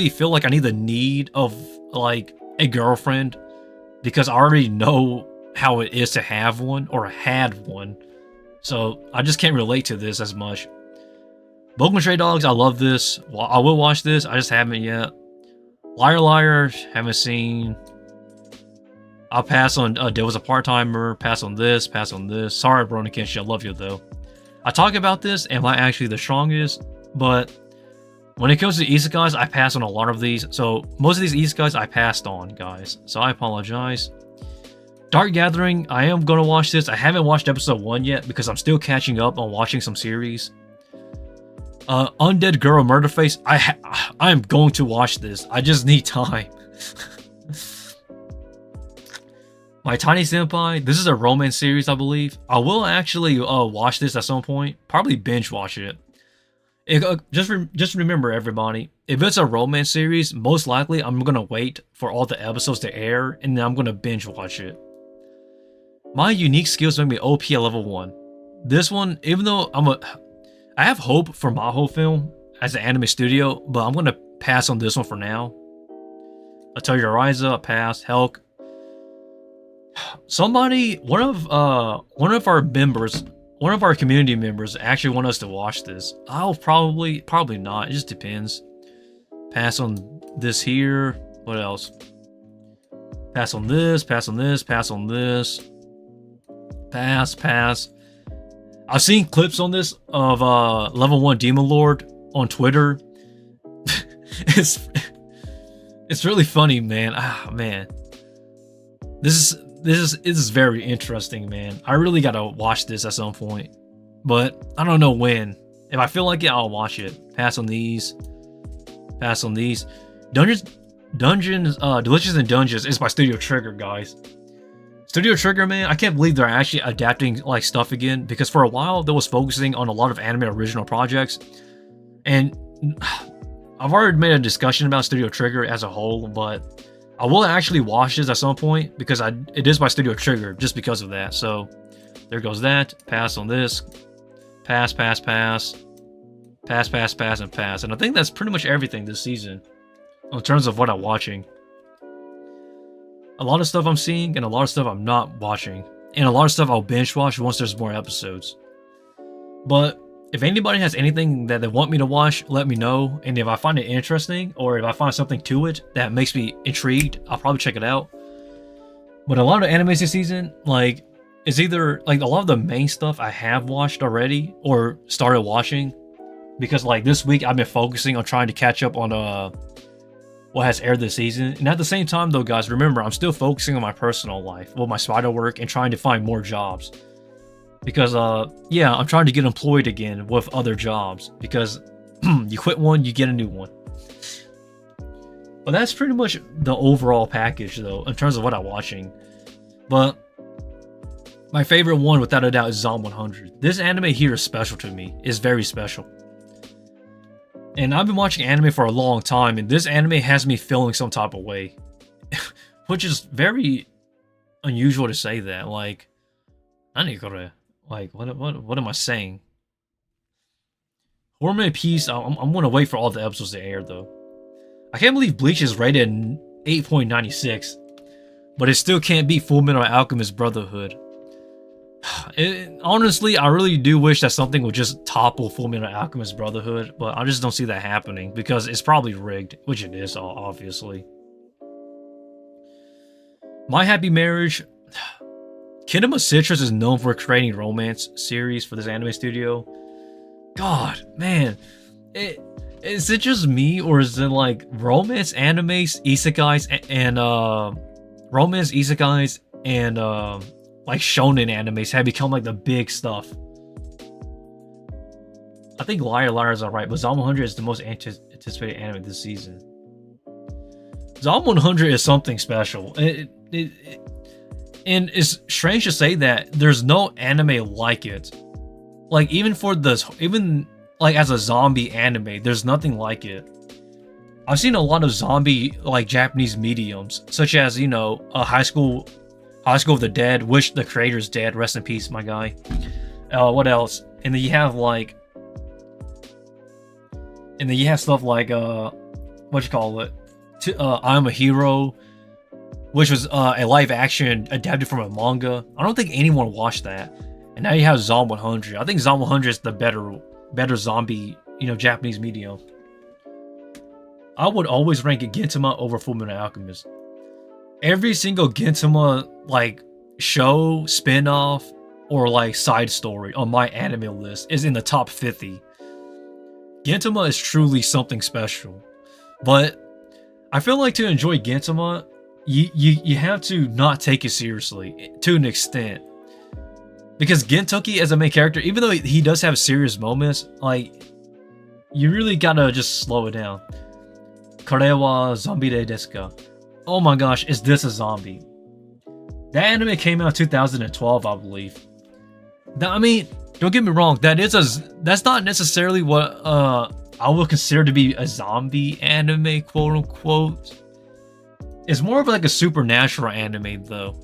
feel like I need the need of, like, a girlfriend, because I already know how it is to have one, or had one. So, I just can't relate to this as much. Pokemon Stray Dogs, I love this. Well, I will watch this, I just haven't yet. Liar Liar, haven't seen. I'll pass on There Was a Part-Timer, pass on this. Sorry, Brona Kenshi, I love you, though. I talk about this, am I actually the strongest? But when it comes to isekais, I pass on a lot of these. So most of these isekais I passed on, guys. So I apologize. Dark Gathering, I am going to watch this. I haven't watched episode 1 yet because I'm still catching up on watching some series. Undead Girl Murderface, I am going to watch this. I just need time. My Tiny Senpai, this is a romance series, I believe. I will actually watch this at some point. Probably binge watch it. Just remember, everybody, if it's a romance series, most likely I'm gonna wait for all the episodes to air, and then I'm gonna binge watch it. My unique skills make me OP at level 1. This one, even though I have hope for Maho Film as an anime studio, but I'm gonna pass on this one for now. I'll tell you, Ryza, pass. Helk. Somebody, one of our members. One of our community members actually want us to watch this. I'll probably not. It just depends. Pass on this here. What else? Pass on this. Pass on this. Pass on this. Pass. I've seen clips on this of level 1 Demon Lord on Twitter. It's really funny, man. Man. This is very interesting, man. I really gotta watch this at some point, but I don't know when. If I feel like it, I'll watch it. Pass on these. Pass on these. Delicious in Dungeons is by Studio Trigger, guys. Studio Trigger, man, I can't believe they're actually adapting like stuff again, because for a while they was focusing on a lot of anime original projects, and I've already made a discussion about Studio Trigger as a whole, but I will actually watch this at some point because it is by Studio Trigger just because of that. So there goes that. Pass on this. Pass. Pass, and pass. And I think that's pretty much everything this season in terms of what I'm watching. A lot of stuff I'm seeing and a lot of stuff I'm not watching. And a lot of stuff I'll binge watch once there's more episodes. But if anybody has anything that they want me to watch, let me know. And if I find it interesting, or if I find something to it that makes me intrigued, I'll probably check it out. But a lot of animes this season, like, is either, like, a lot of the main stuff I have watched already, or started watching. Because, like, this week I've been focusing on trying to catch up on what has aired this season. And at the same time, though, guys, remember, I'm still focusing on my personal life, well, my spider work, and trying to find more jobs. Because, yeah, I'm trying to get employed again with other jobs. Because you quit one, you get a new one. But that's pretty much the overall package, though, in terms of what I'm watching. But my favorite one, without a doubt, is Zom 100. This anime here is special to me. It's very special. And I've been watching anime for a long time, and this anime has me feeling some type of way. Which is very unusual to say that. Like, what am I saying? Hormone Peace, I'm gonna wait for all the episodes to air, though. I can't believe Bleach is rated 8.96, but it still can't beat Fullmetal Alchemist Brotherhood. Honestly, I really do wish that something would just topple Fullmetal Alchemist Brotherhood, but I just don't see that happening because it's probably rigged, which it is, obviously. My Happy Marriage. Kinema Citrus is known for creating romance series for this anime studio. God, man. Is it just me, or is it like romance animes, isekais, and like shonen animes have become like the big stuff? I think Liar Liar is alright, but Zom 100 is the most anticipated anime this season. Zom 100 is something special. And it's strange to say that there's no anime like it. Like even like as a zombie anime, there's nothing like it. I've seen a lot of zombie like Japanese mediums, such as, you know, High School of the Dead, which the creator's dead, rest in peace, my guy. What else? And then you have stuff like I'm a Hero, which was a live action adapted from a manga. I don't think anyone watched that. And now you have Zom 100. I think Zom 100 is the better zombie, you know, Japanese medium. I would always rank Gintama over Fullmetal Alchemist. Every single Gintama like show, spin-off, or like side story on my anime list is in the top 50. Gintama is truly something special. But I feel like to enjoy Gintama, you have to not take it seriously to an extent. Because Gintoki as a main character, even though he does have serious moments, like, you really gotta just slow it down. Kore wa zombie de desu ka? Oh my gosh, is this a zombie? That anime came out in 2012, I believe. I mean, don't get me wrong, that's not necessarily what I would consider to be a zombie anime, quote unquote. It's more of like a supernatural anime, though.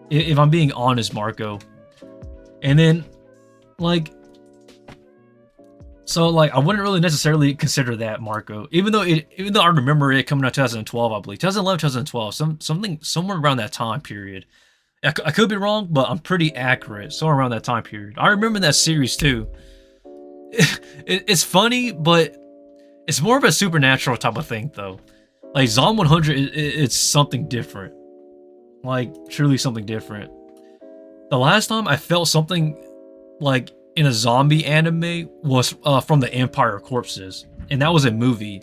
If I'm being honest, Marco. And then, like, so like I wouldn't really necessarily consider that, Marco. Even though I remember it coming out 2012, I believe 2011, 2012, somewhere around that time period. I could be wrong, but I'm pretty accurate. Somewhere around that time period. I remember that series too. It's funny, but it's more of a supernatural type of thing, though. Like Zom 100, it's something different. Like truly something different. The last time I felt something like in a zombie anime was from the Empire of Corpses, and that was a movie.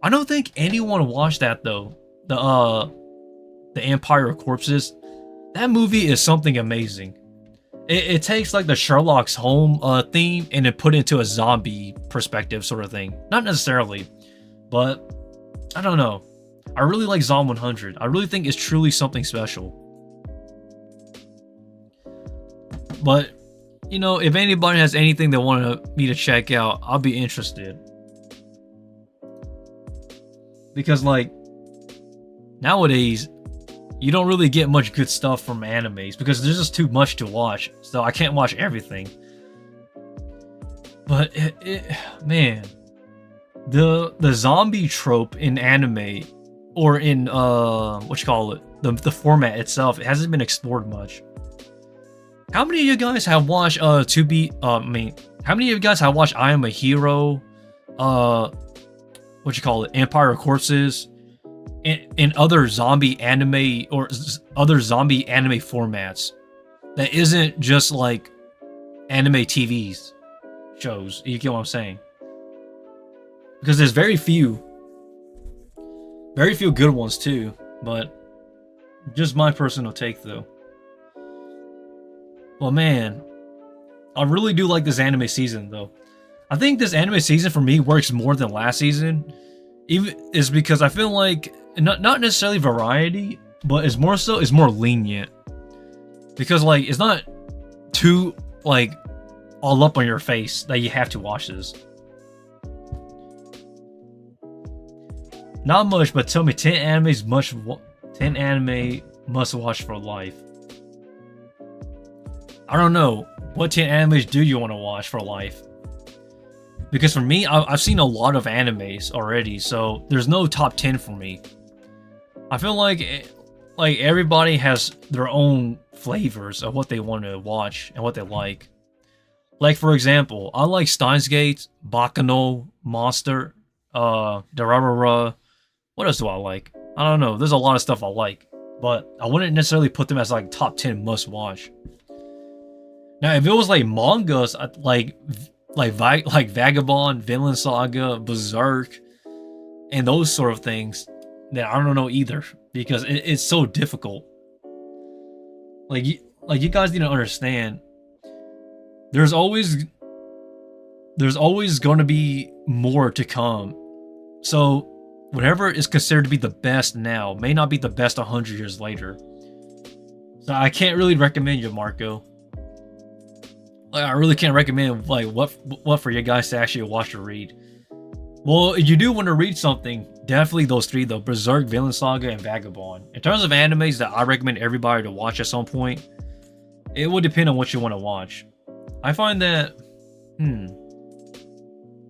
I don't think anyone watched that though. The Empire of Corpses. That movie is something amazing. It takes like the Sherlock's Holmes theme and then put it into a zombie perspective sort of thing. Not necessarily, but I don't know. I really like Zom 100. I really think it's truly something special. But, you know, if anybody has anything they want me to check out, I'll be interested. Because, like, nowadays, you don't really get much good stuff from animes because there's just too much to watch. So I can't watch everything. But, man, the zombie trope in anime, or in, the format itself, it hasn't been explored much. How many of you guys have watched how many of you guys have watched I Am a Hero, Empire of Corpses, and other zombie anime or other zombie anime formats that isn't just like anime TVs shows? You get what I'm saying? Because there's very few. Very few good ones too, but just my personal take though. Well, man, I really do like this anime season though. I think this anime season for me works more than last season. Even is because I feel like not necessarily variety, but it's more lenient. Because like it's not too like all up on your face that you have to watch this. Not much, but tell me 10 anime must watch for life. I don't know. What 10 animes do you want to watch for life? Because for me, I've seen a lot of animes already, so there's no top 10 for me. I feel like everybody has their own flavors of what they want to watch and what they like. Like for example, I like Steins Gate, Baccano, Monster, Durarara. What else do I like? I don't know. There's a lot of stuff I like, but I wouldn't necessarily put them as like top 10 must watch. Now, if it was like mangas, like Vagabond, Vinland Saga, Berserk, and those sort of things, then I don't know either because it's so difficult. Like you guys need to understand. There's always going to be more to come. So whatever is considered to be the best now may not be the best 100 years later. So I can't really recommend you, Marco. Like, I really can't recommend like what for you guys to actually watch or read. Well, if you do want to read something, definitely those three though: Berserk, Vinland Saga, and Vagabond. In terms of animes that I recommend everybody to watch at some point, it would depend on what you want to watch. I find that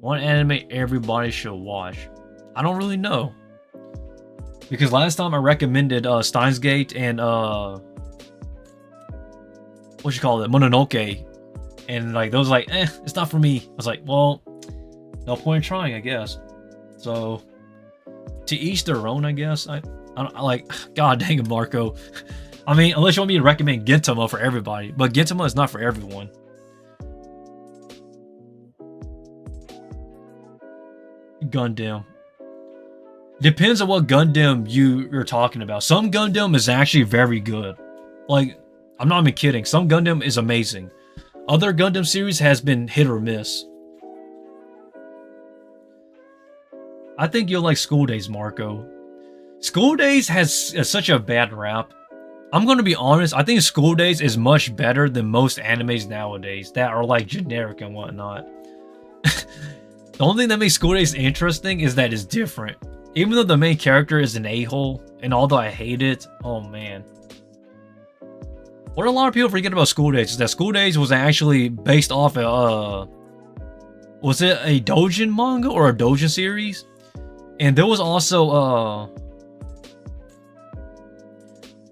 one anime everybody should watch. I don't really know. Because last time I recommended Steins Gate and Mononoke. And like those like, it's not for me. I was like, well, no point in trying, I guess. So to each their own, I guess. I like, god dang it, Marco. I mean, unless you want me to recommend Gintama for everybody, but Gintama is not for everyone. Gundam. Depends on what Gundam you're talking about. Some Gundam is actually very good. Like, I'm not even kidding. Some Gundam is amazing. Other Gundam series has been hit or miss. I think you'll like School Days, Marco. School Days has such a bad rap. I'm going to be honest, I think School Days is much better than most animes nowadays that are like generic and whatnot. The only thing that makes School Days interesting is that it's different. Even though the main character is an a-hole, and although I hate it, oh man. What a lot of people forget about School Days is that School Days was actually based off a, was it a doujin manga or a doujin series? And there was also,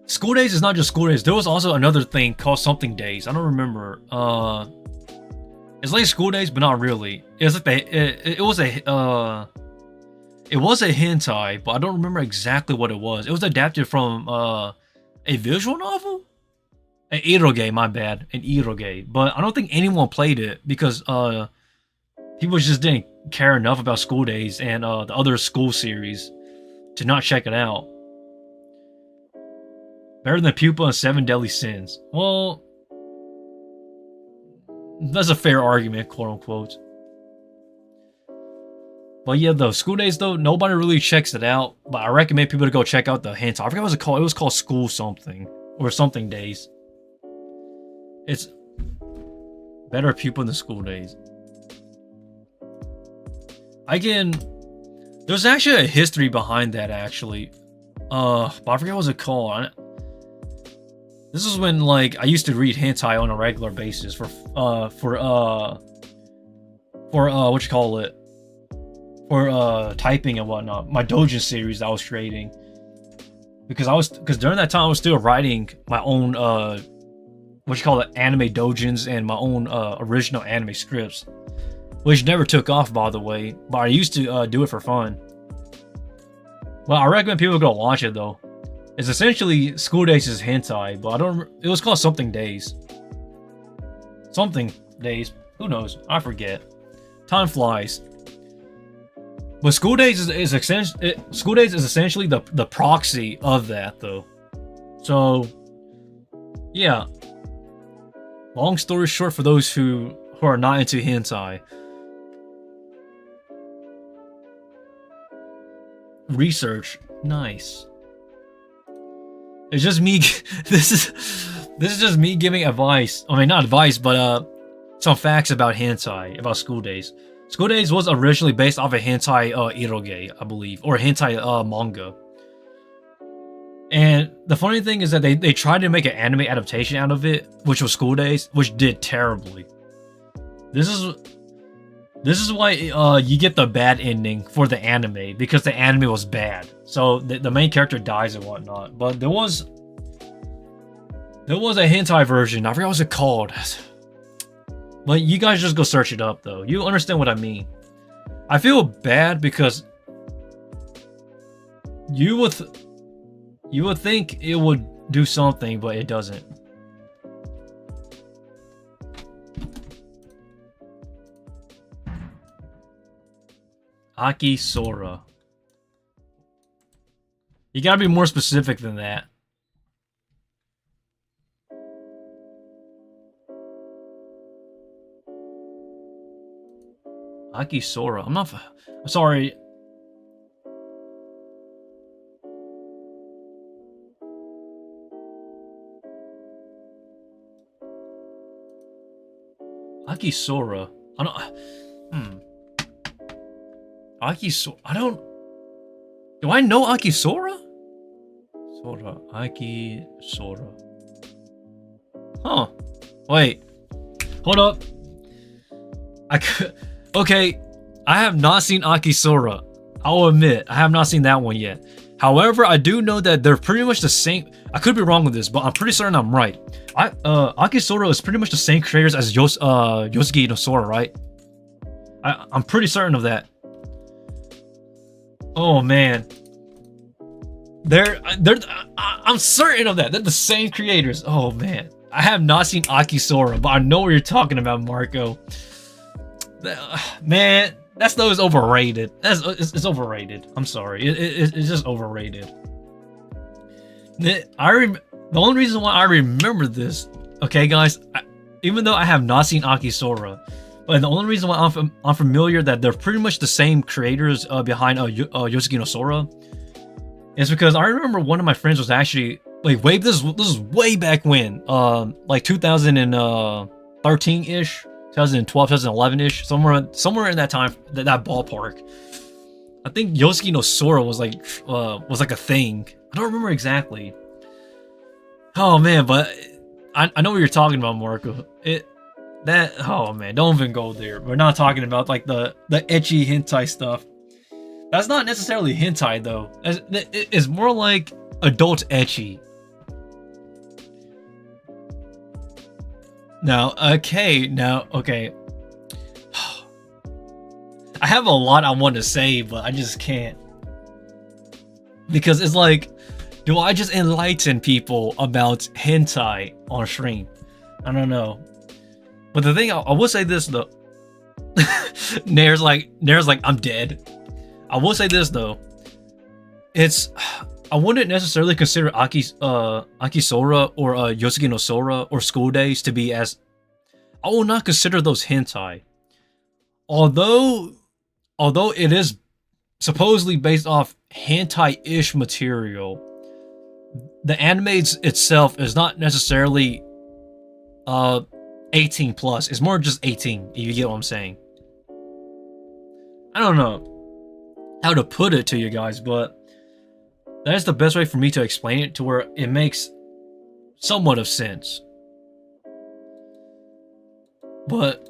School Days is not just School Days. There was also another thing called something days. I don't remember. It's like School Days, but not really. It's like it was a hentai, but I don't remember exactly what it was. It was adapted from a visual novel, an eroge. My bad, an eroge. But I don't think anyone played it because people just didn't care enough about School Days and the other school series to not check it out. Better than Pupa and Seven Deadly Sins. Well, that's a fair argument, quote unquote. But yeah, though, School Days, though, nobody really checks it out. But I recommend people to go check out the hentai. I forgot what it was called. It was called School Something. Or Something Days. It's better Pupa than School Days. There's actually a history behind that, actually. But I forget what it was called. This is when, like, I used to read hentai on a regular basis for typing and whatnot. My doujin series I was creating. Because during that time I was still writing my own anime doujins and my own original anime scripts. Which never took off, by the way, but I used to do it for fun. Well, I recommend people go watch it though. It's essentially School Days' hentai, but it was called Something Days. Something Days. Who knows? I forget. Time flies. But School Days is essentially the proxy of that, though. So, yeah. Long story short, for those who are not into hentai, research, nice. It's just me. This is just me giving advice. I mean, not advice, but some facts about hentai, about School Days. School Days was originally based off a hentai eroge, I believe, or hentai manga. And the funny thing is that they tried to make an anime adaptation out of it, which was School Days, which did terribly. This is why you get the bad ending for the anime, because the anime was bad. So the main character dies and whatnot. But there was a hentai version. I forgot what it called. But you guys just go search it up, though. You understand what I mean. I feel bad because you would think it would do something, but it doesn't. Aki Sora. You gotta be more specific than that. Aki Sora. I'm sorry. Aki Sora. I don't. Aki Sora. I don't. Do I know Aki Sora? Sora. Aki Sora. Huh. Wait. Hold up. Okay. I have not seen Aki Sora. I'll admit, I have not seen that one yet. However, I do know that they're pretty much the same. I could be wrong with this, but I'm pretty certain I'm right. Aki Sora is pretty much the same creators as Yosuke no Sora, right? I'm pretty certain of that. Oh man, I'm certain of that. They're the same creators. Oh man, I have not seen Aki Sora, but I know what you're talking about, Marco. Man, that stuff is overrated. It's overrated. I'm sorry. It's just overrated. The only reason why I remember this, okay, guys, even though I have not seen Aki Sora, but the only reason why I'm familiar that they're pretty much the same creators behind Yosuke no Sora is because I remember one of my friends was actually like this is way back when, like 2013 ish, 2012, 2011 ish, somewhere in that time, that ballpark. I think Yosuke no Sora was like a thing. I don't remember exactly. Oh man, but I know what you're talking about, Marco. Oh man, don't even go there. We're not talking about like the ecchi hentai stuff. That's not necessarily hentai though. It's more like adult ecchi. Okay. I have a lot I want to say, but I just can't. Because it's like, do I just enlighten people about hentai on stream? I don't know. But the thing, I will say this though. Nair's like, I'm dead. I will say this though. I wouldn't necessarily consider Aki Sora or Yosuke no Sora or School Days to be as. I will not consider those hentai. Although it is supposedly based off hentai-ish material, the anime itself is not necessarily 18 plus. It's more just 18, if you get what I'm saying. I don't know how to put it to you guys, but that is the best way for me to explain it to where it makes somewhat of sense. But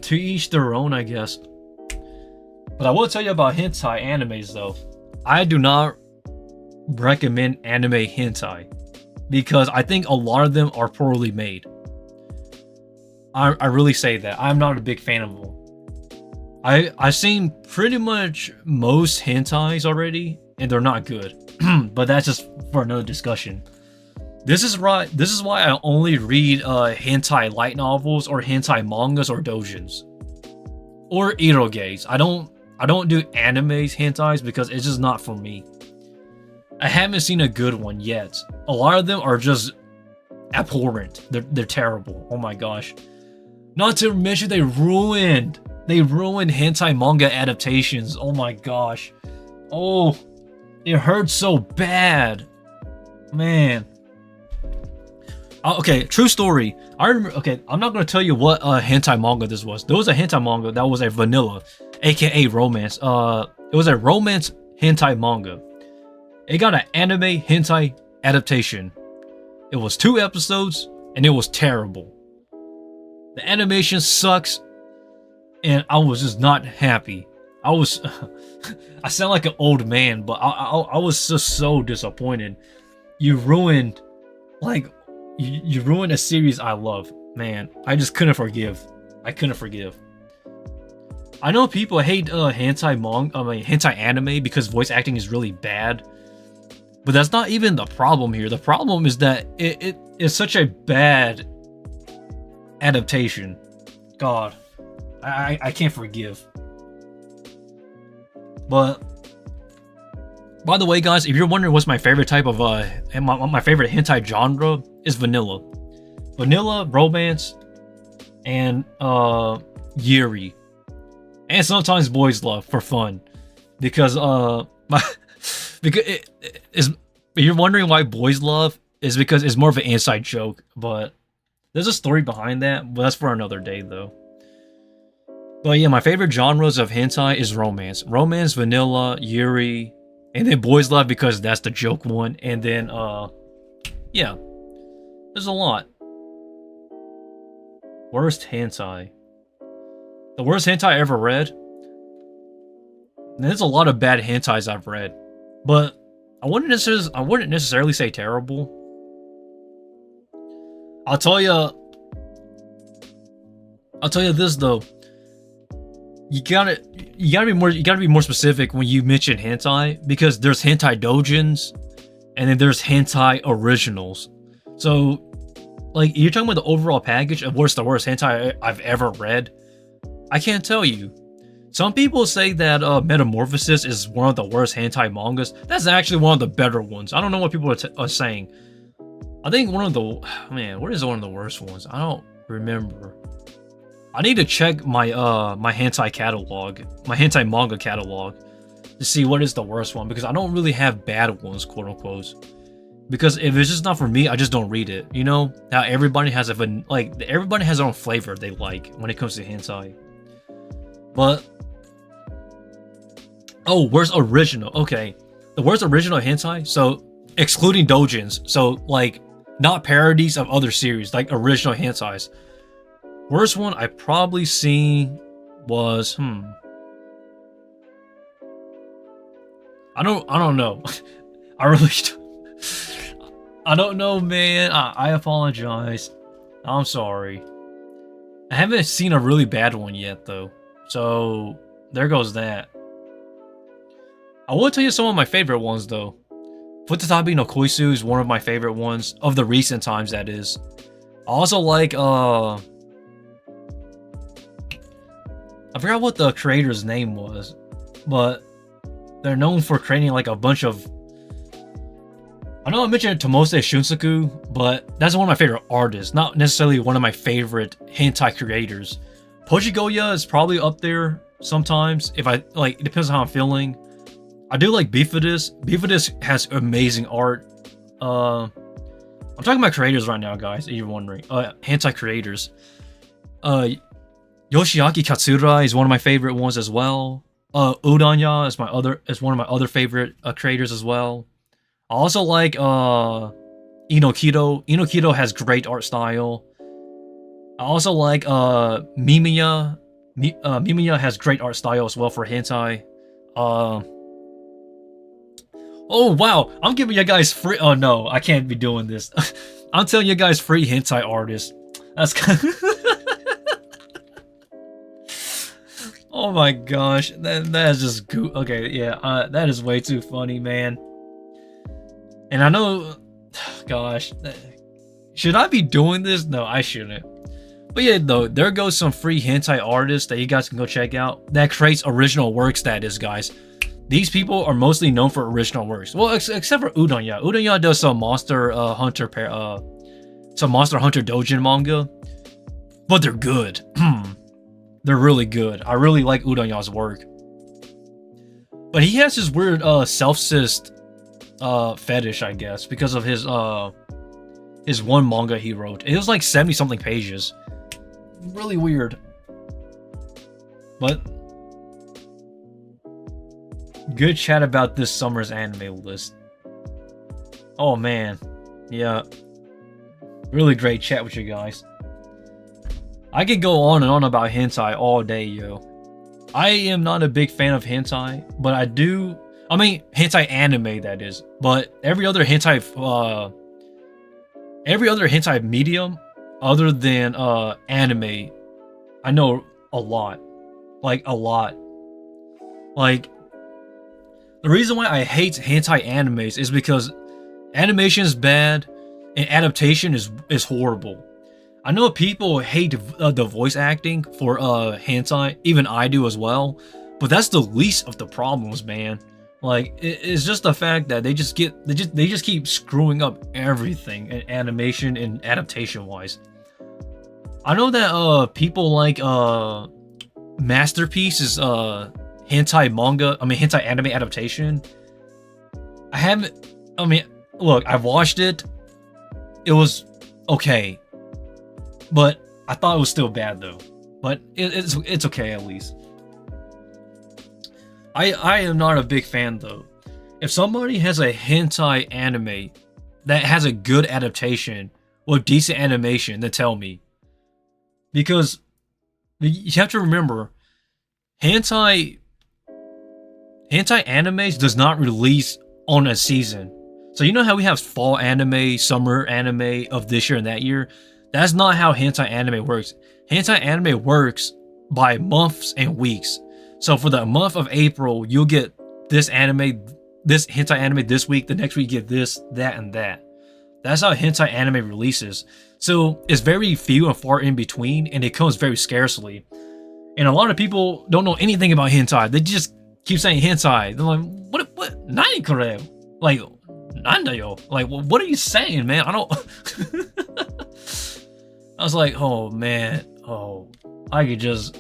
to each their own, I guess. But I will tell you about hentai animes though. I do not recommend anime hentai because I think a lot of them are poorly made. I really say that. I'm not a big fan of them. I've seen pretty much most hentais already, and they're not good. But that's just for another discussion. This is why I only read hentai light novels or hentai mangas or doujins. or eroges. I don't do animes hentais because it's just not for me. I haven't seen a good one yet. A lot of them are just abhorrent. They're terrible. Oh my gosh. Not to mention they ruined hentai manga adaptations. Oh my gosh. Oh, it hurts so bad. Man. Okay, true story. I remember. Okay, I'm not gonna tell you what hentai manga this was. There was a hentai manga that was a vanilla, aka romance. It was a romance hentai manga. It got an anime hentai adaptation. It was 2 episodes, and it was terrible. The animation sucks, and I was just not happy. I was, I sound like an old man, but I was just so disappointed. You ruined, like, you ruined a series I love, man. I just couldn't forgive. I couldn't forgive. I know people hate hentai anime because voice acting is really bad, but that's not even the problem here. The problem is that it is such a bad adaptation. God, I can't forgive. But by the way, guys, if you're wondering what's my favorite type of my favorite hentai genre is vanilla, romance, and yuri, and sometimes boys love for fun, because if you're wondering why boys love is because it's more of an inside joke, but there's a story behind that, but that's for another day though. But yeah, my favorite genres of hentai is romance, vanilla, yuri, and then boys love because that's the joke one, and then yeah, there's a lot. Worst hentai. The worst hentai I ever read. There's a lot of bad hentais I've read, but I wouldn't necessarily say terrible. I'll tell you this though. You gotta be more specific when you mention hentai, because there's hentai doujins and then there's hentai originals. So, like, you're talking about the overall package of what's the worst hentai I've ever read. I can't tell you. Some people say that Metamorphosis is one of the worst hentai mangas. That's actually one of the better ones. I don't know what people are saying. I think what is one of the worst ones? I don't remember. I need to check my my hentai catalog, my hentai manga catalog, to see what is the worst one, because I don't really have bad ones, quote unquote. Because if it's just not for me, I just don't read it. You know how everybody has everybody has their own flavor they like when it comes to hentai. But worst original. Okay, the worst original hentai. So excluding doujins, so like not parodies of other series, like original hentais. Worst one I probably seen was I don't know. I really I don't know, man. I apologize. I'm sorry. I haven't seen a really bad one yet though. So there goes that. I will tell you some of my favorite ones though. Futatabi no Koisu is one of my favorite ones of the recent times, that is. I also like I forgot what the creator's name was, but they're known for creating like a bunch of... I know I mentioned Tomose Shunsaku, but that's one of my favorite artists, not necessarily one of my favorite hentai creators. Pojigoya is probably up there sometimes, if it depends on how I'm feeling. I do like Bifidus. Bifidus has amazing art. I'm talking about creators right now, guys, if you're wondering. Hentai creators. Yoshiaki Katsura is one of my favorite ones as well. Udanya is one of my other favorite creators as well. I also like Inokido. Inokido has great art style. I also like Mimiya. Mimiya has great art style as well for hentai. Oh wow, I'm giving you guys free... Oh no, I can't be doing this. I'm telling you guys free hentai artists. That's kind of... Oh my gosh, that is just okay, yeah, that is way too funny, man. And I know, gosh, should I be doing this? No, I shouldn't. But yeah, though, there goes some free hentai artists that you guys can go check out that creates original works. That is, guys. These people are mostly known for original works. Well, except for Udanya. Udanya does some Monster Hunter Dojin manga, but they're good. They're really good. I really like Udanya's work. But he has this weird self-cyst fetish, I guess, because of his one manga he wrote. It was like 70 something pages. Really weird. But good chat about this summer's anime list. Oh man. Yeah. Really great chat with you guys. I could go on and on about hentai all day, yo. I am not a big fan of hentai, but I mean hentai anime, that is. But every other hentai medium other than anime, I know a lot. Like a lot. Like the reason why I hate hentai animes is because animation is bad and adaptation is horrible. I know people hate the voice acting for hentai, even I do as well, but that's the least of the problems, man. Like it's just the fact that they just keep screwing up everything in animation and adaptation wise. I know that people like Masterpiece's hentai anime adaptation. Look, I've watched it. It was okay, but I thought it was still bad though. But it's okay at least. I am not a big fan though. If somebody has a hentai anime that has a good adaptation with decent animation, then tell me. Because you have to remember, hentai animes does not release on a season. So you know how we have fall anime, summer anime of this year and that year? That's not how hentai anime works. Hentai anime works by months and weeks. So for the month of April, you'll get this hentai anime this week, the next week you get this, that, and that. That's how hentai anime releases. So it's very few and far in between, and it comes very scarcely. And a lot of people don't know anything about hentai. They just keep saying hentai. They're like, what? Nani kore? Like, nandayo? Like, what are you saying, man? I don't... I was like, oh man, I could just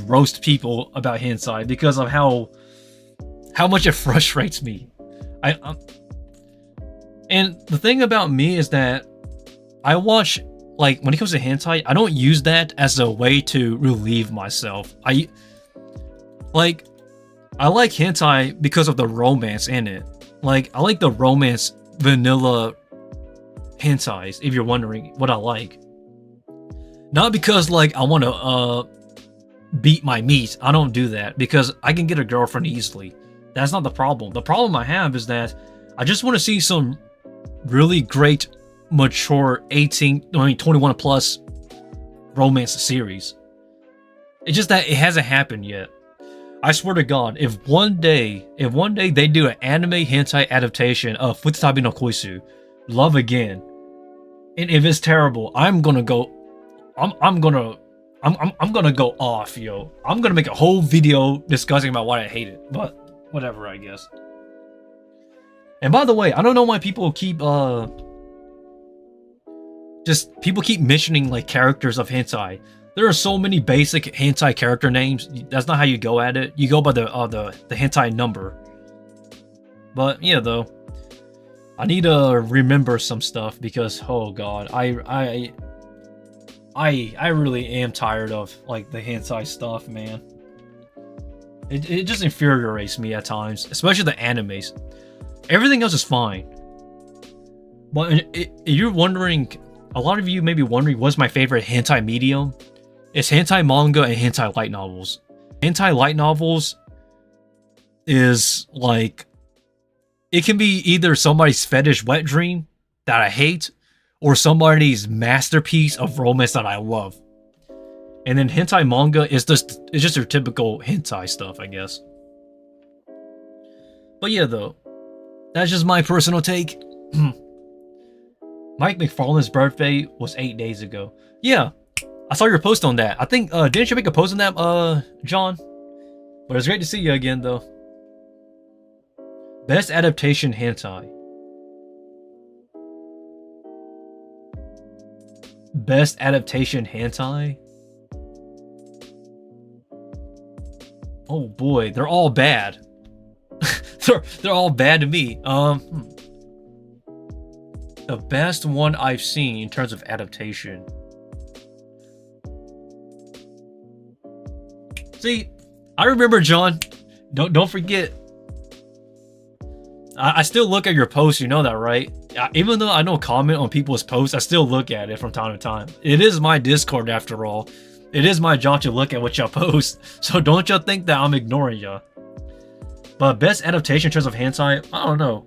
roast people about hentai because of how much it frustrates me. And the thing about me is that I watch, like, when it comes to hentai, I don't use that as a way to relieve myself. I like hentai because of the romance in it. Like, I like the romance vanilla hentais, if you're wondering what I like. Not because, like, I want to beat my meat. I don't do that because I can get a girlfriend easily. That's not the problem. The problem I have is that I just want to see some really great, mature 21 plus romance series. It's just that it hasn't happened yet. I swear to God, if one day they do an anime hentai adaptation of Futatabi no Koisu, Love Again, and if it's terrible, I'm gonna go off, yo. I'm gonna make a whole video discussing about why I hate it, but whatever, I guess. And by the way, I don't know why people keep mentioning like characters of hentai. There are so many basic hentai character names. That's not how you go at it. You go by the hentai number. But yeah, though, I need to remember some stuff because oh god, I really am tired of like the hentai stuff, man. It just infuriates me at times, especially the animes. Everything else is fine. But if you're wondering, a lot of you may be wondering what's my favorite hentai medium. It's hentai manga and hentai light novels. Hentai light novels is like, it can be either somebody's fetish wet dream that I hate, or somebody's masterpiece of romance that I love. And then hentai manga is just your typical hentai stuff, I guess. But yeah, though, that's just my personal take. Mike McFarlane's birthday was 8 days ago. Yeah, I saw your post on that. I think didn't you make a post on that, John? But it's great to see you again, though. Best adaptation hentai. Best adaptation hentai. Oh boy, they're all bad. they're all bad to me. The best one I've seen in terms of adaptation. See, I remember, John. Don't forget. I still look at your posts. You know that, right? Even though I don't comment on people's posts, I still look at it from time to time. It is my Discord, after all. It is my job to look at what y'all post. So don't y'all think that I'm ignoring y'all. But best adaptation in terms of hentai, I don't know.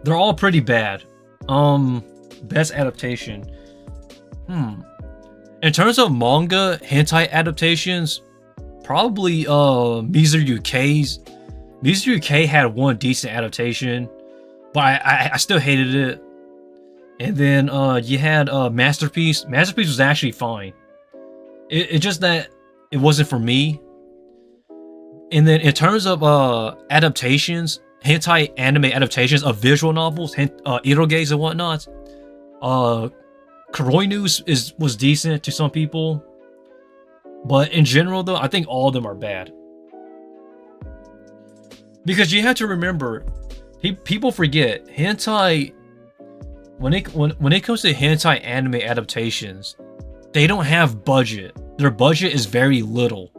They're all pretty bad. Best adaptation. In terms of manga hentai adaptations, probably Mizuru UK's. Mizuru UK had one decent adaptation, but I still hated it. And then you had Masterpiece. Masterpiece was actually fine. It's just that it wasn't for me. And then in terms of adaptations, hentai anime adaptations of visual novels, eroges and whatnot, Kuroinu was decent to some people. But in general, though, I think all of them are bad. Because you have to remember, people forget, hentai, when it comes to hentai anime adaptations, they don't have budget. Their budget is very little.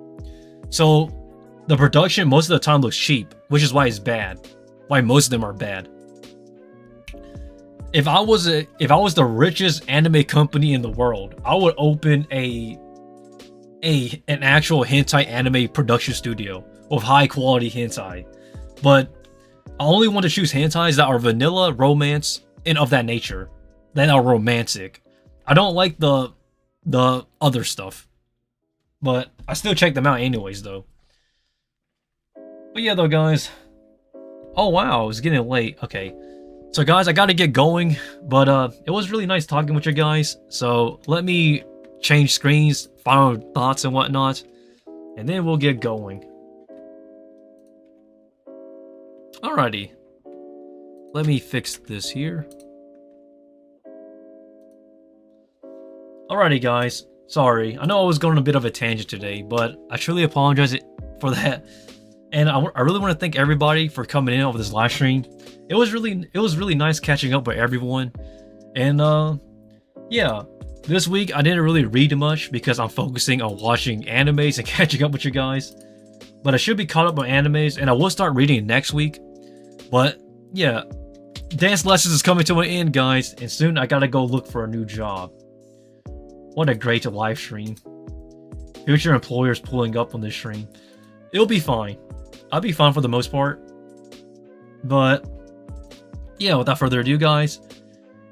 So the production most of the time looks cheap, which is why it's bad. Why most of them are bad. If I was the richest anime company in the world, I would open an actual hentai anime production studio with high quality hentai. But I only want to choose hentais that are vanilla, romance, and of that nature, that are romantic. I don't like the other stuff, but I still check them out anyways, though. But yeah, though, guys. Oh wow, it's getting late. Okay, so guys, I gotta get going. But it was really nice talking with you guys. So let me change screens, final thoughts and whatnot, and then we'll get going. Alrighty. Let me fix this here. Alrighty, guys. Sorry. I know I was going on a bit of a tangent today, but I truly apologize for that. And I really want to thank everybody for coming in over this live stream. It was really nice catching up with everyone. And yeah, this week I didn't really read much because I'm focusing on watching animes and catching up with you guys. But I should be caught up on animes, and I will start reading next week. But yeah, dance lessons is coming to an end, guys, and soon I gotta go look for a new job. What a great live stream. Future employers pulling up on this stream. It'll be fine. I'll be fine for the most part. But yeah, without further ado, guys,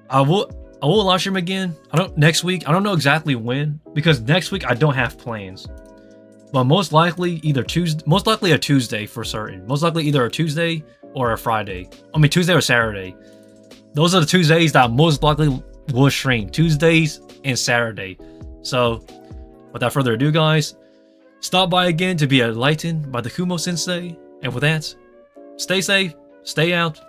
I will live stream again. Next week. I don't know exactly when, because next week I don't have plans. But most likely a Tuesday for certain. Most likely either a Tuesday or a Friday. I mean, Tuesday or Saturday. Those are the Tuesdays that most likely will stream. Tuesdays and Saturday. So, without further ado, guys, stop by again to be enlightened by the Kumo Sensei. And with that, stay safe, stay out,